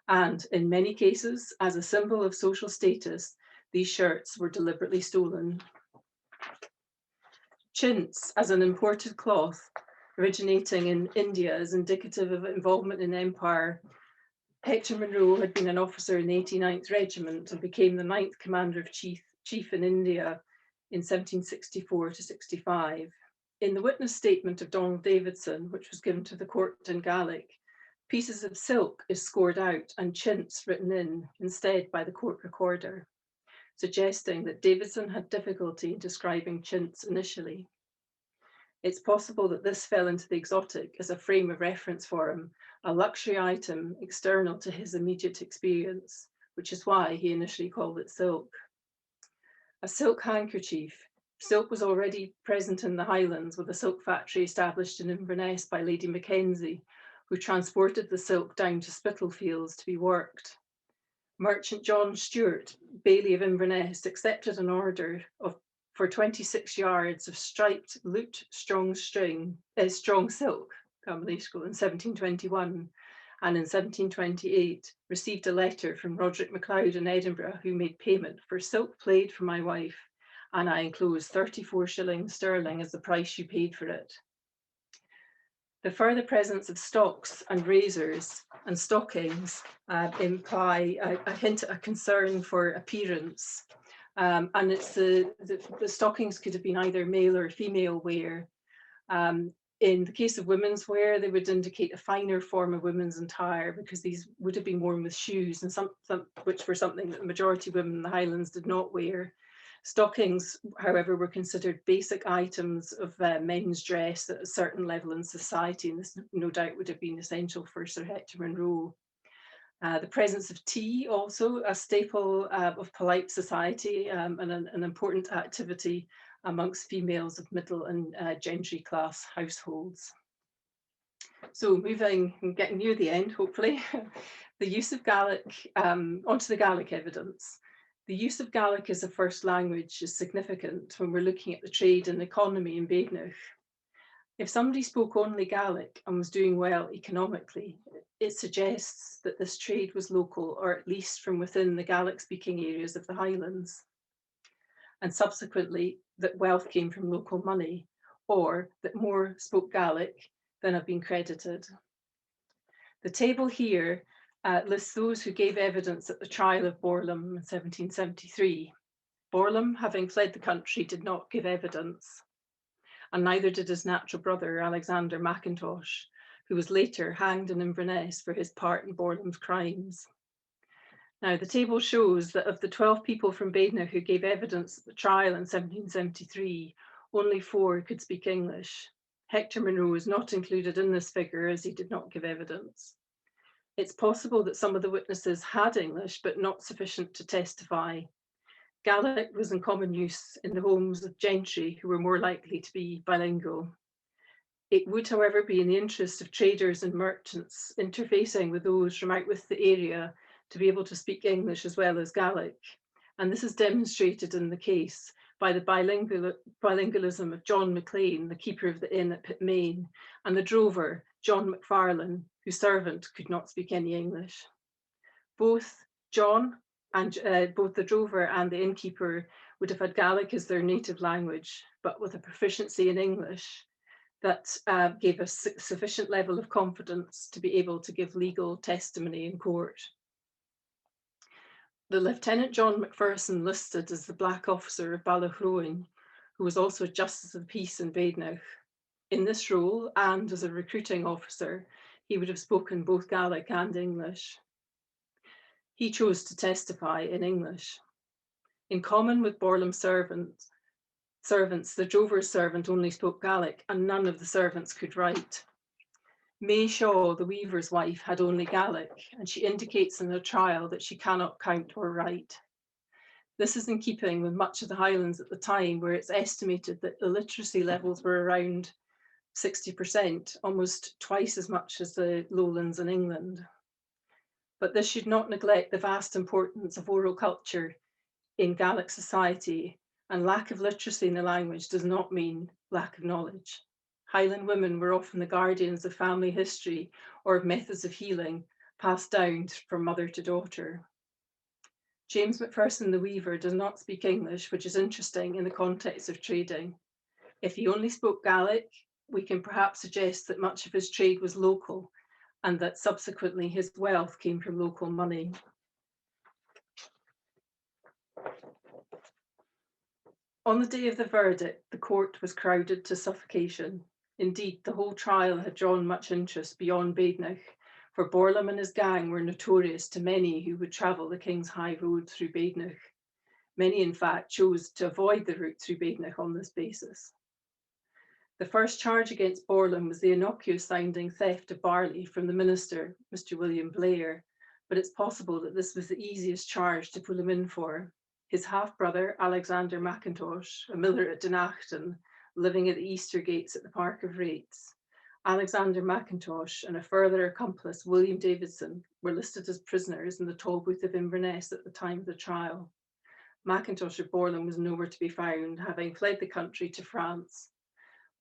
And in many cases, as a symbol of social status, these shirts were deliberately stolen. Chintz, as an imported cloth originating in India, is indicative of involvement in empire. Hector Munro had been an officer in the 89th Regiment and became the 9th Commander of Chief in India in 1764 to 65. In the witness statement of Donald Davidson, which was given to the court in Gaelic, pieces of silk is scored out and chintz written in instead by the court recorder, suggesting that Davidson had difficulty in describing chintz initially. It's possible that this fell into the exotic as a frame of reference for him, a luxury item external to his immediate experience, which is why he initially called it silk. A silk handkerchief. Silk was already present in the Highlands, with a silk factory established in Inverness by Lady Mackenzie, who transported the silk down to Spitalfields to be worked. Merchant John Stewart, Baillie of Inverness, accepted an order for 26 yards of striped looped strong silk in 1721, and in 1728 received a letter from Roderick MacLeod in Edinburgh, who made payment for silk plaid for my wife, and I enclose 34 shillings sterling as the price you paid for it. The further presence of stocks and razors and stockings imply a hint at a concern for appearance. And it's the stockings could have been either male or female wear. In the case of women's wear, they would indicate a finer form of women's attire, because these would have been worn with shoes, and some which were something that the majority of women in the Highlands did not wear. Stockings, however, were considered basic items of men's dress at a certain level in society, and this no doubt would have been essential for Sir Hector Munro. The presence of tea, also a staple of polite society and an important activity amongst females of middle and gentry class households. So moving and getting near the end, hopefully, the use of Gaelic, onto the Gaelic evidence. The use of Gaelic as a first language is significant when we're looking at the trade and economy in Badenoch. If somebody spoke only Gaelic and was doing well economically, it suggests that this trade was local, or at least from within the Gaelic-speaking areas of the Highlands, and subsequently that wealth came from local money, or that more spoke Gaelic than have been credited. The table here lists those who gave evidence at the trial of Borlum in 1773. Borlum, having fled the country, did not give evidence, and neither did his natural brother, Alexander Mackintosh, who was later hanged in Inverness for his part in Borlum's crimes. Now, the table shows that of the 12 people from Badenoch who gave evidence at the trial in 1773, only 4 could speak English. Hector Munro was not included in this figure, as he did not give evidence. It's possible that some of the witnesses had English, but not sufficient to testify. Gaelic was in common use in the homes of gentry, who were more likely to be bilingual. It would, however, be in the interest of traders and merchants interfacing with those from out with the area to be able to speak English as well as Gaelic, and this is demonstrated in the case by the bilingualism of John MacLean, the keeper of the inn at Pitmain, and the drover, John McFarlane, whose servant could not speak any English. Both the drover and the innkeeper would have had Gaelic as their native language, but with a proficiency in English that gave a sufficient level of confidence to be able to give legal testimony in court. The Lieutenant John Macpherson listed as the Black Officer of Ballachroin, who was also a Justice of the Peace in Badenoch. In this role, and as a recruiting officer, he would have spoken both Gaelic and English. He chose to testify in English. In common with Borlam's servants, the drover's servant only spoke Gaelic, and none of the servants could write. May Shaw, the weaver's wife, had only Gaelic, and she indicates in her trial that she cannot count or write. This is in keeping with much of the Highlands at the time, where it's estimated that illiteracy levels were around 60%, almost twice as much as the lowlands in England. But this should not neglect the vast importance of oral culture in Gaelic society, and lack of literacy in the language does not mean lack of knowledge. Highland women were often the guardians of family history or of methods of healing passed down from mother to daughter. James Macpherson the weaver does not speak English, which is interesting in the context of trading. If he only spoke Gaelic, we can perhaps suggest that much of his trade was local and that subsequently his wealth came from local money. On the day of the verdict, the court was crowded to suffocation. Indeed, the whole trial had drawn much interest beyond Badenoch, for Borlam and his gang were notorious to many who would travel the King's High Road through Badenoch. Many, in fact, chose to avoid the route through Badenoch on this basis. The first charge against Borlam was the innocuous-sounding theft of barley from the minister, Mr. William Blair, but it's possible that this was the easiest charge to pull him in for. His half-brother, Alexander Mackintosh, a miller at Dunachton, living at the Easter Gates at the Park of Rates, Alexander Mackintosh and a further accomplice, William Davidson, were listed as prisoners in the Tolbooth of Inverness at the time of the trial. Mackintosh of Borlam was nowhere to be found, having fled the country to France.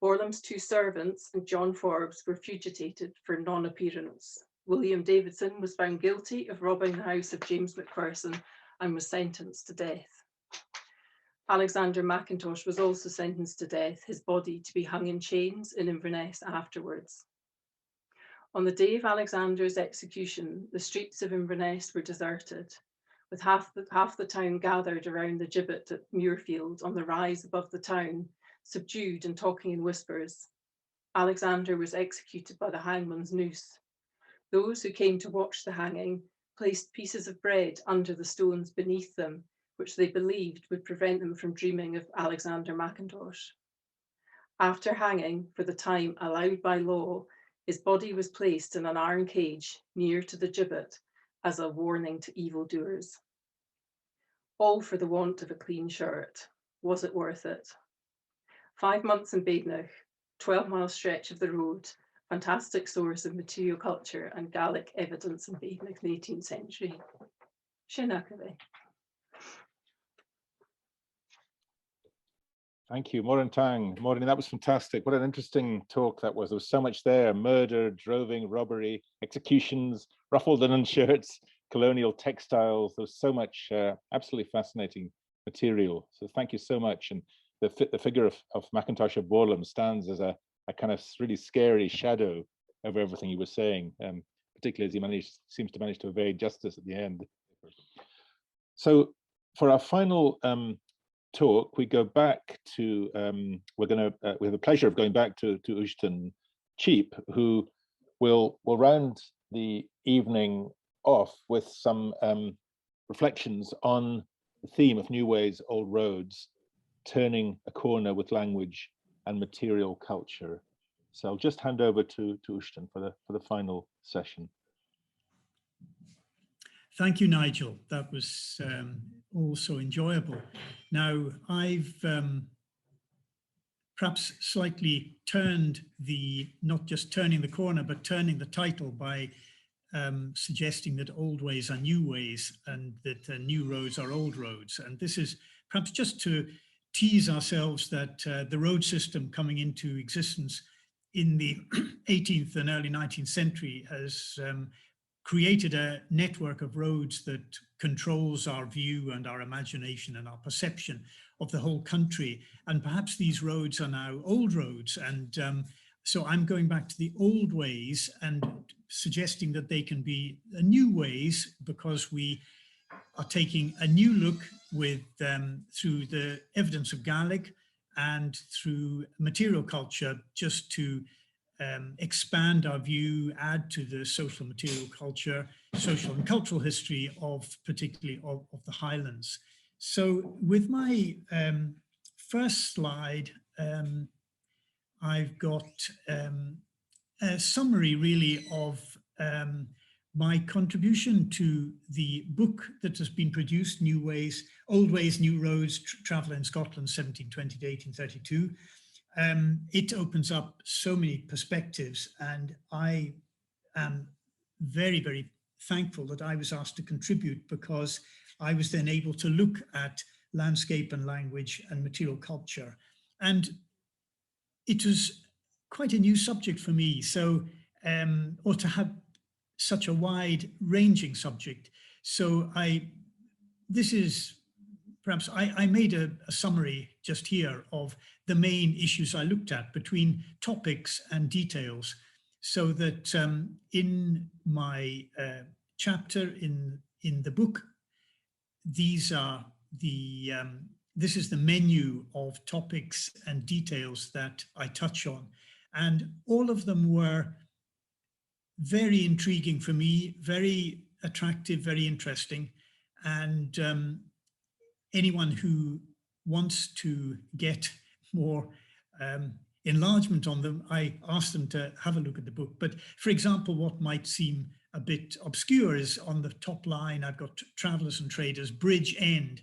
Borlam's two servants and John Forbes were fugitated for non-appearance. William Davidson was found guilty of robbing the house of James Macpherson and was sentenced to death. Alexander Mackintosh was also sentenced to death, his body to be hung in chains in Inverness afterwards. On the day of Alexander's execution, the streets of Inverness were deserted, with half the town gathered around the gibbet at Muirfield on the rise above the town, subdued and talking in whispers. Alexander was executed by the hangman's noose. Those who came to watch the hanging placed pieces of bread under the stones beneath them, which they believed would prevent them from dreaming of Alexander Mackintosh. After hanging, for the time allowed by law, his body was placed in an iron cage near to the gibbet as a warning to evildoers. All for the want of a clean shirt. Was it worth it? 5 months in Badenoch, 12-mile stretch of the road, fantastic source of material culture and Gaelic evidence in Badenoch in the 18th century. Shinakave. Thank you, Moran Tang. Moran, that was fantastic. What an interesting talk that was. There was so much there: murder, droving, robbery, executions, ruffled linen shirts, colonial textiles. There was so much absolutely fascinating material. So thank you so much. And the figure of Mackintosh of Borlam stands as a kind of really scary shadow over everything he was saying, particularly as he seems to manage to evade justice at the end. So for our final talk, we go back to we have the pleasure of going back to Uisdean Cheape, who will round the evening off with some reflections on the theme of New Ways, Old Roads, turning a corner with language and material culture. So I'll just hand over to Uisdean for the final session. Thank you, Nigel. That was also enjoyable. Now, I've perhaps slightly turned not just turning the corner, but turning the title by suggesting that old ways are new ways and that new roads are old roads. And this is perhaps just to tease ourselves that the road system coming into existence in the 18th and early 19th century has created a network of roads that controls our view and our imagination and our perception of the whole country. And perhaps these roads are now old roads. And so I'm going back to the old ways and suggesting that they can be new ways, because we are taking a new look with through the evidence of Gaelic and through material culture, just to expand our view, add to the social material culture, social and cultural history of particularly of the Highlands. So with my first slide, I've got a summary really of my contribution to the book that has been produced, New Ways, Old Ways, New Roads, Travel in Scotland, 1720 to 1832. It opens up so many perspectives, and I am very, very thankful that I was asked to contribute, because I was then able to look at landscape and language and material culture. And it was quite a new subject for me, so or to have such a wide ranging subject. So this is perhaps I made a summary just here of the main issues I looked at between topics and details, so that in my chapter in the book, these are the this is the menu of topics and details that I touch on, and all of them were very intriguing for me, very attractive, very interesting, and anyone who wants to get more enlargement on them, I asked them to have a look at the book. But for example, what might seem a bit obscure is on the top line, I've got Travellers and Traders, Bridge End.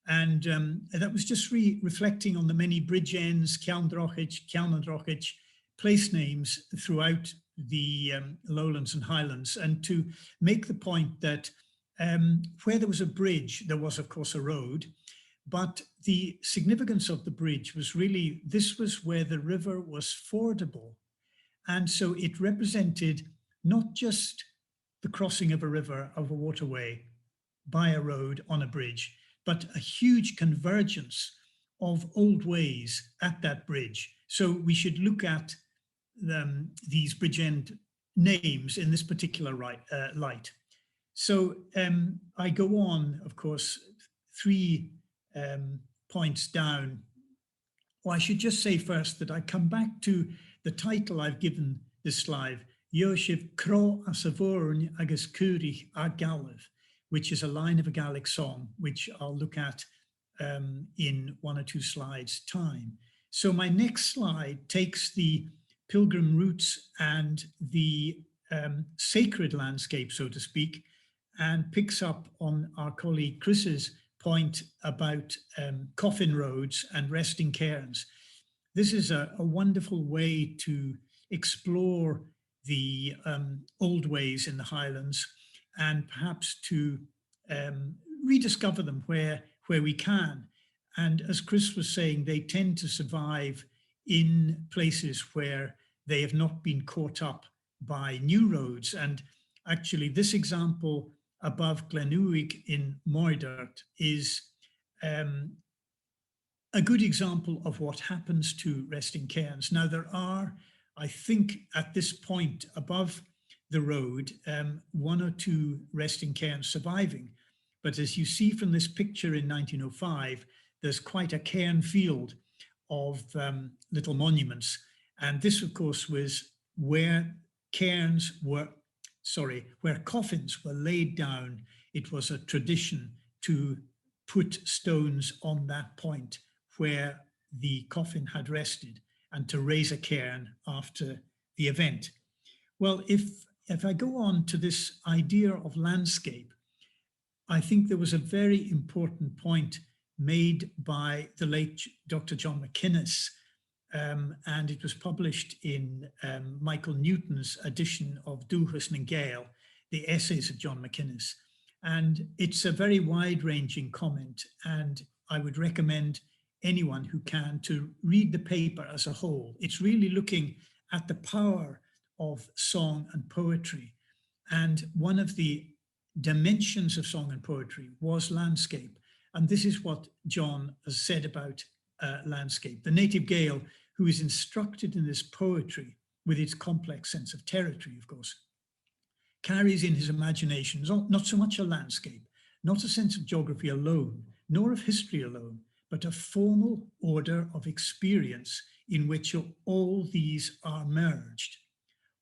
And that was just reflecting on the many bridge ends, Cealnadrochich, place names throughout the lowlands and highlands, and to make the point that where there was a bridge, there was of course a road, but the significance of the bridge was really, this was where the river was fordable. And so it represented not just the crossing of a river, of a waterway by a road on a bridge, but a huge convergence of old ways at that bridge. So we should look at these bridge end names in this particular light. So I go on, of course, 3 points down. Well, I should just say first that I come back to the title I've given this slide, Yoshif Cro a Savorn agus Curich a Galif, which is a line of a Gaelic song, which I'll look at in 1 or 2 slides' time. So my next slide takes the pilgrim routes and the sacred landscape, so to speak, and picks up on our colleague Chris's point about coffin roads and resting cairns. This is a wonderful way to explore the old ways in the Highlands, and perhaps to rediscover them where we can. And as Chris was saying, they tend to survive in places where they have not been caught up by new roads. And actually this example above Glenouig in Moidart is a good example of what happens to resting cairns. Now there are, I think at this point above the road, 1 or 2 resting cairns surviving. But as you see from this picture in 1905, there's quite a cairn field of little monuments. And this, of course, was where where coffins were laid down. It was a tradition to put stones on that point where the coffin had rested and to raise a cairn after the event. Well, if I go on to this idea of landscape, I think there was a very important point made by the late Dr. John McInnes, and it was published in Michael Newton's edition of Dúchas na Gael, the essays of John McInnes. And it's a very wide-ranging comment, and I would recommend anyone who can to read the paper as a whole. It's really looking at the power of song and poetry. And one of the dimensions of song and poetry was landscape. And this is what John has said about landscape. The native Gael, who is instructed in this poetry with its complex sense of territory, of course, carries in his imagination not so much a landscape, not a sense of geography alone, nor of history alone, but a formal order of experience in which all these are merged.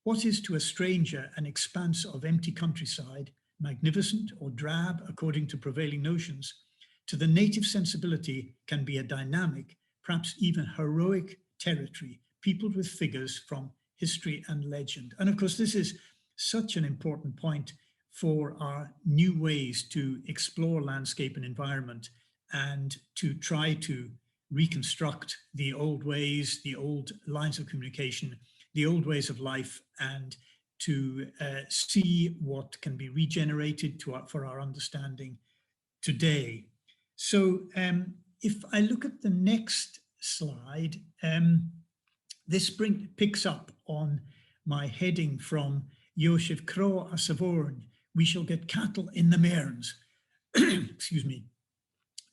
What is to a stranger an expanse of empty countryside, magnificent or drab according to prevailing notions, to the native sensibility can be a dynamic, perhaps even heroic territory, peopled with figures from history and legend. And of course, this is such an important point for our new ways to explore landscape and environment and to try to reconstruct the old ways, the old lines of communication, the old ways of life, and to see what can be regenerated for our understanding today. So if I look at the next slide, this picks up on my heading from Iosif Cro a Savorn, we shall get cattle in the mearns. Excuse me.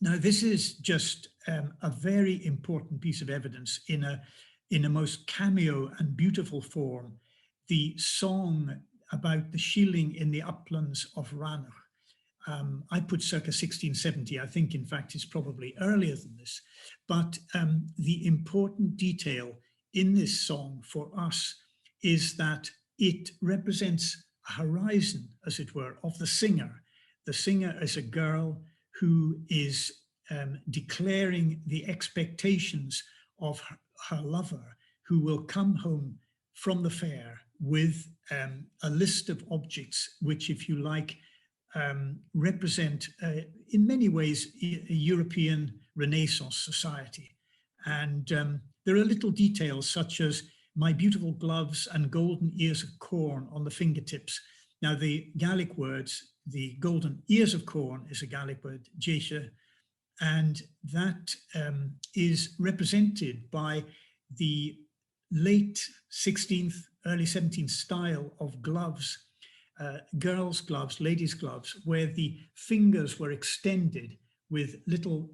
Now, this is just a very important piece of evidence in a most cameo and beautiful form, the song about the shieling in the uplands of Rannoch. I put circa 1670. I think, in fact, it's probably earlier than this. But the important detail in this song for us is that it represents a horizon, as it were, of the singer. The singer is a girl who is declaring the expectations of her lover, who will come home from the fair with a list of objects which, if you like, represent, in many ways, a European Renaissance society. And there are little details such as my beautiful gloves and golden ears of corn on the fingertips. Now, the Gaelic words, the golden ears of corn is a Gaelic word, Cheape, and that is represented by the late 16th, early 17th style of gloves, girls' gloves, ladies' gloves, where the fingers were extended with little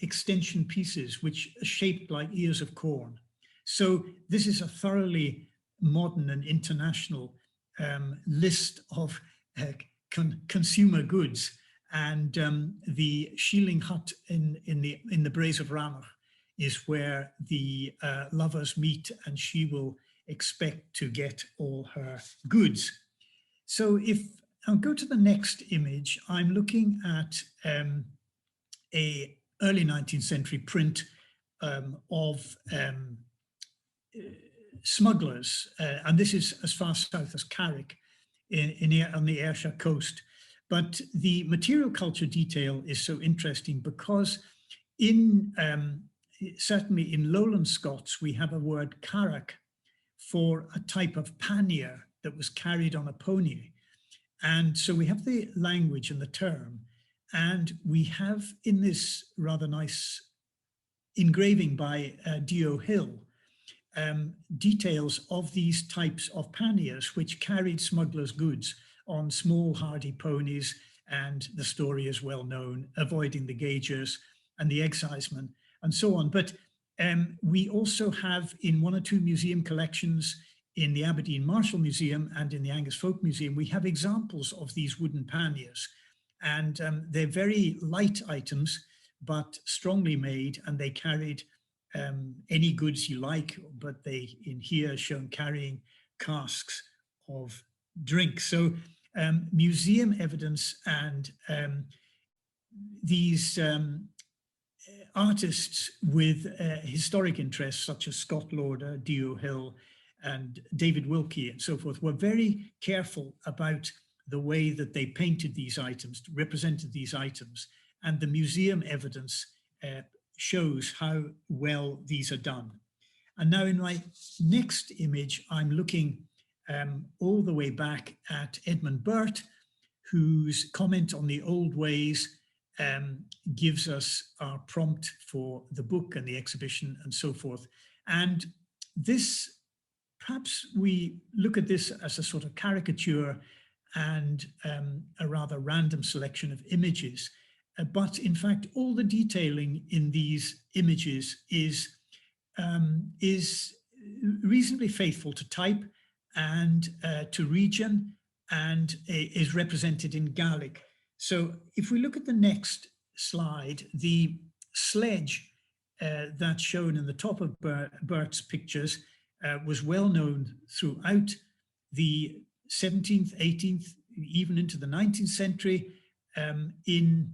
extension pieces which are shaped like ears of corn. So this is a thoroughly modern and international list of consumer goods, and the shieling hut in the Braes of Rannoch is where the lovers meet, and she will expect to get all her goods. So if I'll go to the next image, I'm looking at a early 19th century print of smugglers, and this is as far south as Carrick on the Ayrshire coast. But the material culture detail is so interesting because certainly in Lowland Scots, we have a word carrack for a type of pannier that was carried on a pony. And so we have the language and the term, and we have in this rather nice engraving by D.O. Hill, details of these types of panniers which carried smugglers' goods on small hardy ponies, and the story is well known, avoiding the gaugers and the excisemen and so on. But we also have in one or two museum collections in the Aberdeen Marshall Museum and in the Angus Folk Museum, we have examples of these wooden panniers, and they're very light items, but strongly made, and they carried any goods you like, but they in here shown carrying casks of drink. So museum evidence and these artists with historic interests such as Scott Lauder, D.O. Hill and David Wilkie and so forth were very careful about the way that they painted these items, represented these items, and the museum evidence shows how well these are done. And now in my next image, I'm looking all the way back at Edmund Burt, whose comment on the old ways gives us our prompt for the book and the exhibition and so forth. And this, perhaps we look at this as a sort of caricature and a rather random selection of images. But in fact, all the detailing in these images is reasonably faithful to type and to region, and is represented in Gaelic. So if we look at the next slide, the sledge that's shown in the top of Burt's pictures was well known throughout the 17th, 18th, even into the 19th century in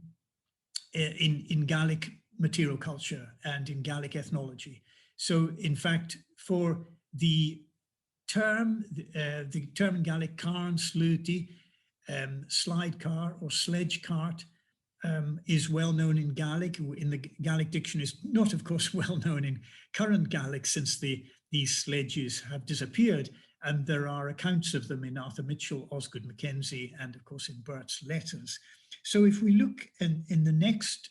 Gaelic material culture and in Gaelic ethnology. So in fact, for the term in Gaelic, carn, slúti, slide car or sledge cart, is well known in Gaelic. In the Gaelic dictionary, is not, of course, well known in current Gaelic, since these sledges have disappeared. And there are accounts of them in Arthur Mitchell, Osgood Mackenzie, and of course in Burt's letters. So if we look in the next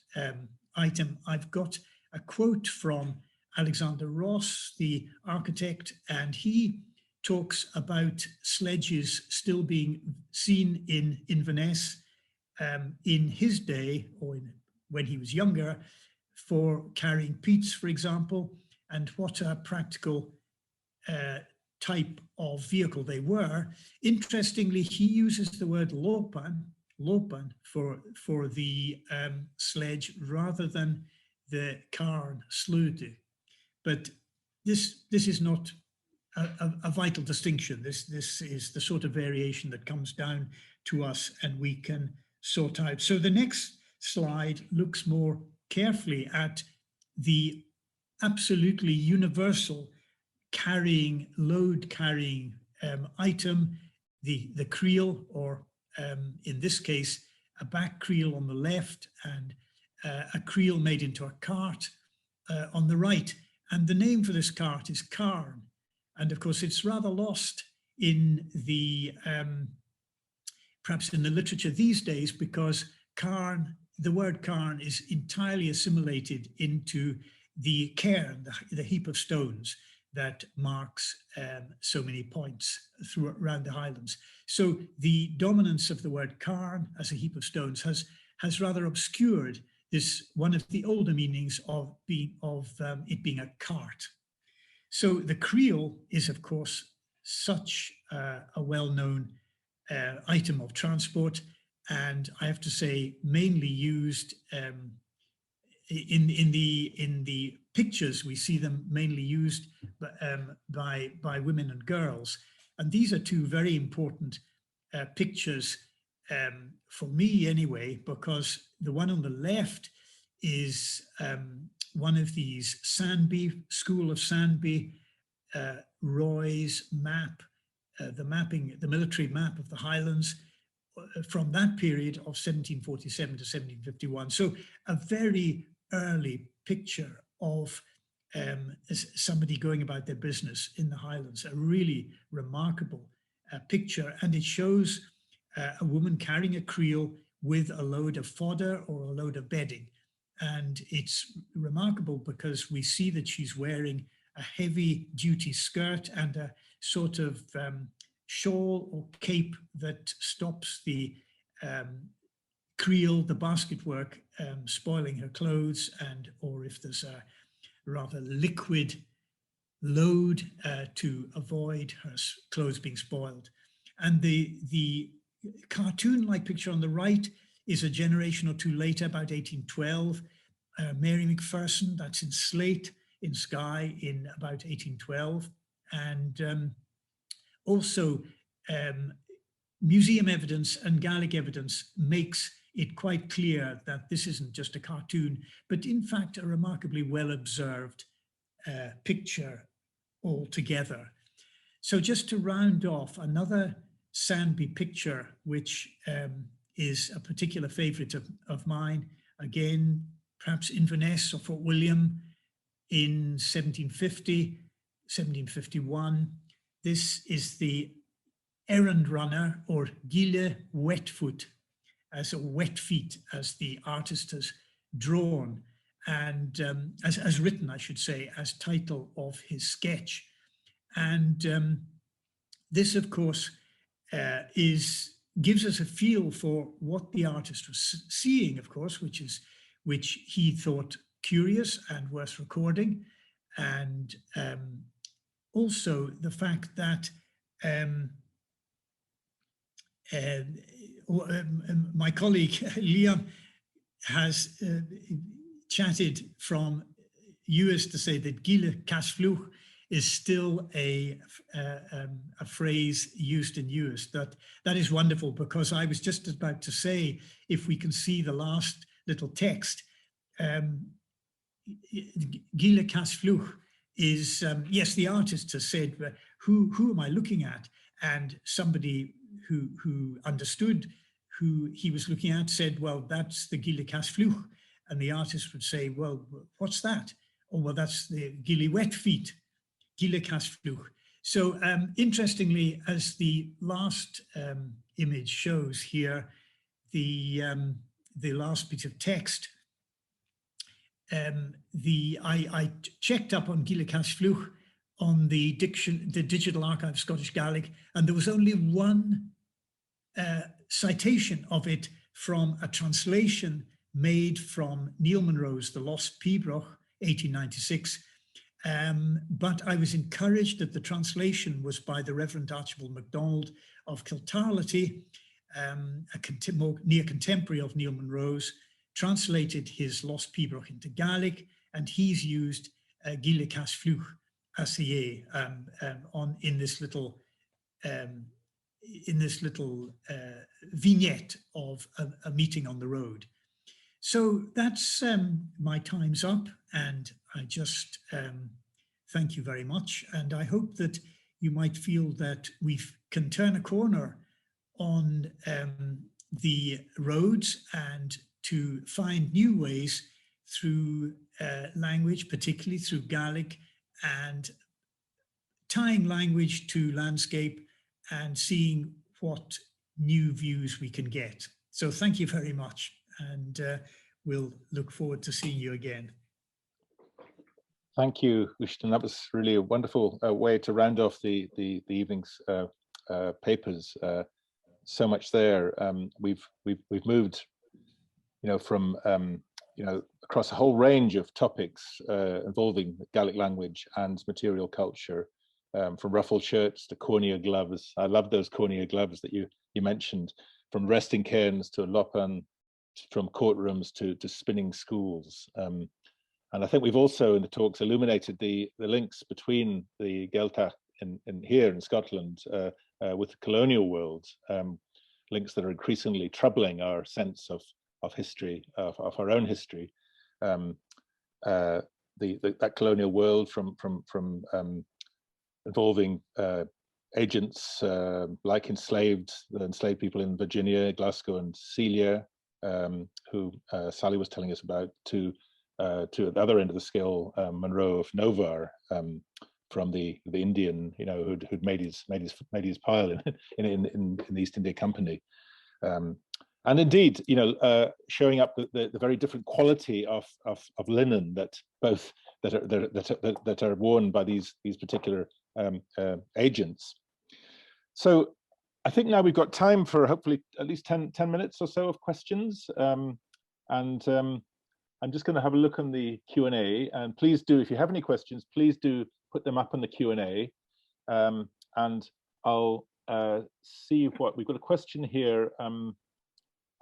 item, I've got a quote from Alexander Ross, the architect, and he talks about sledges still being seen in Inverness in his day, or when he was younger, for carrying peats, for example, and what a practical type of vehicle they were. Interestingly, he uses the word lopan for the sledge rather than the carn, slúti. But this is not a vital distinction. This is the sort of variation that comes down to us and we can sort out. So the next slide looks more carefully at the absolutely universal load carrying item, the creel, or in this case, a back creel on the left and a creel made into a cart on the right. And the name for this cart is carn. And of course, it's rather lost in the, perhaps in the literature these days, because carn, the word carn, is entirely assimilated into the cairn, the heap of stones that marks so many points around the Highlands. So the dominance of the word carn as a heap of stones has rather obscured this, one of the older meanings of it being a cart. So the creel is, of course, such a well-known item of transport, and I have to say, mainly used in the pictures. We see them mainly used by women and girls, and these are two very important pictures for me anyway, because the one on the left is one of these Sandby, School of Sandby, Roy's map, the military map of the Highlands from that period of 1747 to 1751. So a very early picture of somebody going about their business in the Highlands, a really remarkable picture. And it shows a woman carrying a creel with a load of fodder or a load of bedding. And it's remarkable because we see that she's wearing a heavy duty skirt and a sort of shawl or cape that stops the creel, the basket work, spoiling her clothes, and or if there's a rather liquid load to avoid her clothes being spoiled. And the cartoon-like picture on the right is a generation or two later, about 1812. Mary Macpherson, that's in slate in Skye in about 1812. And also museum evidence and Gaelic evidence makes it quite clear that this isn't just a cartoon, but in fact a remarkably well-observed picture altogether. So just to round off, another Sandby picture, which is a particular favorite of mine, again, perhaps Inverness or Fort William in 1750, 1751. This is the errand runner, or gile wetfoot, as a wet feet, as the artist has drawn, and as written, I should say, as title of his sketch. And this, of course, gives us a feel for what the artist was seeing, of course, which he thought curious and worth recording, and also the fact that my colleague Liam has chatted from Uist to say that gile casfluch is still a phrase used in Uist. That is wonderful, because I was just about to say, if we can see the last little text, gile casfluch is, yes, the artist has said, who am I looking at? And somebody who understood who he was looking at said, well, that's the gile casfluch. And the artist would say, well, what's that? Oh, well, that's the gile wet feet, gile casfluch. So interestingly, as the last image shows here, the last bit of text, I checked up on gile casfluch on the Digital Archive of Scottish Gaelic, and there was only one citation of it from a translation made from Neil Monroe's The Lost Pibroch, 1896. But I was encouraged that the translation was by the Reverend Archibald MacDonald of Kiltarlity, a near contemporary of Neil Monroe's, translated his Lost Pibroch into Gaelic, and he's used gile casfluch ACA in this little vignette of a meeting on the road. So that's my time's up, and I just thank you very much. And I hope that you might feel that we can turn a corner on the roads and to find new ways through language, particularly through Gaelic, and tying language to landscape and seeing what new views we can get. So thank you very much, and we'll look forward to seeing you again. Thank you, Uisdean. That was really a wonderful way to round off the evening's papers. So much there. We've moved, from across a whole range of topics involving Gaelic language and material culture, from ruffled shirts to cornea gloves. I love those cornea gloves that you mentioned, from resting cairns to lopan, from courtrooms to spinning schools. And I think we've also in the talks illuminated the links between the Gaeltacht here in Scotland with the colonial world, links that are increasingly troubling our sense of history, of our own history. That colonial world from involving agents like enslaved people in Virginia, Glasgow and Celia, who Sally was telling us about, to at the other end of the scale, Monroe of Novar, from the Indian, who'd made his pile in the East India Company. And indeed, showing up the very different quality of linen that are worn by these particular agents. So I think now we've got time for hopefully at least 10 minutes or so of questions. I'm just going to have a look on the Q&A, and please do, if you have any questions, please do put them up on the Q&A, and I'll see what we've got. A question here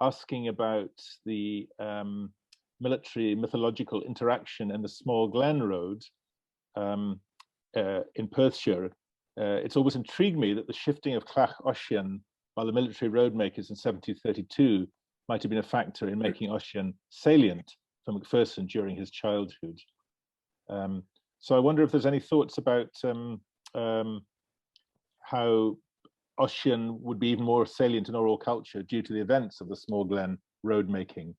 asking about the military mythological interaction in the Small Glen Road in Perthshire. It's always intrigued me that the shifting of Clach Ossian by the military road makers in 1732 might have been a factor in making Ossian salient for Macpherson during his childhood. So I wonder if there's any thoughts about how Ossian would be even more salient in oral culture due to the events of the Small Glen road making.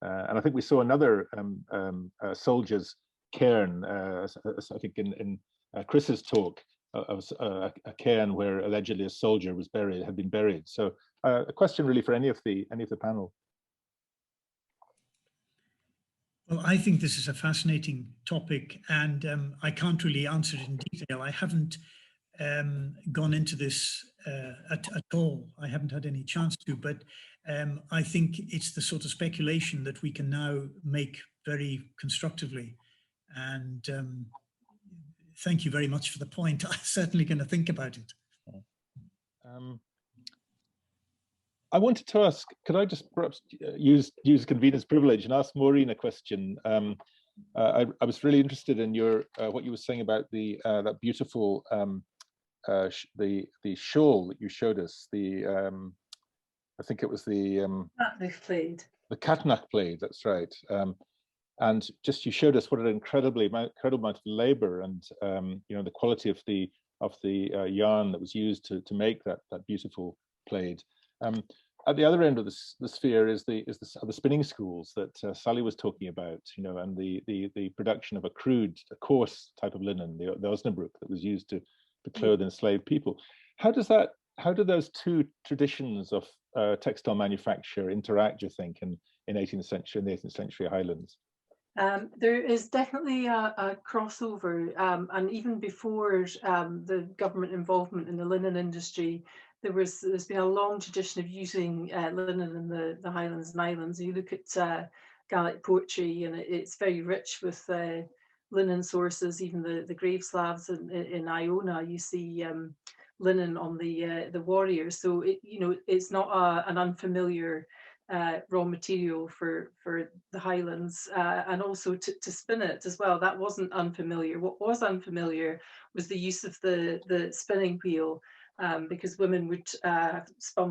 And I think we saw another soldier's cairn, I think in Chris's talk, a cairn where allegedly a soldier was had been buried. So a question really for any of the panel. Well, I think this is a fascinating topic, and I can't really answer it in detail. I haven't gone into this at all. I haven't had any chance to, but I think it's the sort of speculation that we can now make very constructively. And thank you very much for the point. I'm certainly going to think about it. I wanted to ask, could I just perhaps use convener's privilege and ask Maureen a question? I was really interested in your what you were saying about the that beautiful the shawl that you showed us. I think it was the Garrienach plaid. That's right. And just you showed us what an incredible amount of labor and the quality of the yarn that was used to make that beautiful plaid. At the other end of the sphere is the spinning schools that Sally was talking about, and the production of a coarse type of linen, the Osnabrück, that was used to clothe enslaved people. How do those two traditions of textile manufacture interact, do you think, in the 18th century Highlands? There is definitely a crossover, and even before the government involvement in the linen industry, there's been a long tradition of using linen in the Highlands and Islands. You look at Gaelic poetry, and it's very rich with linen sources. Even the grave slabs in Iona, you see linen on the warriors. So it's not an unfamiliar raw material for the Highlands, and also to spin it as well. That wasn't unfamiliar. What was unfamiliar was the use of the spinning wheel, because women would spun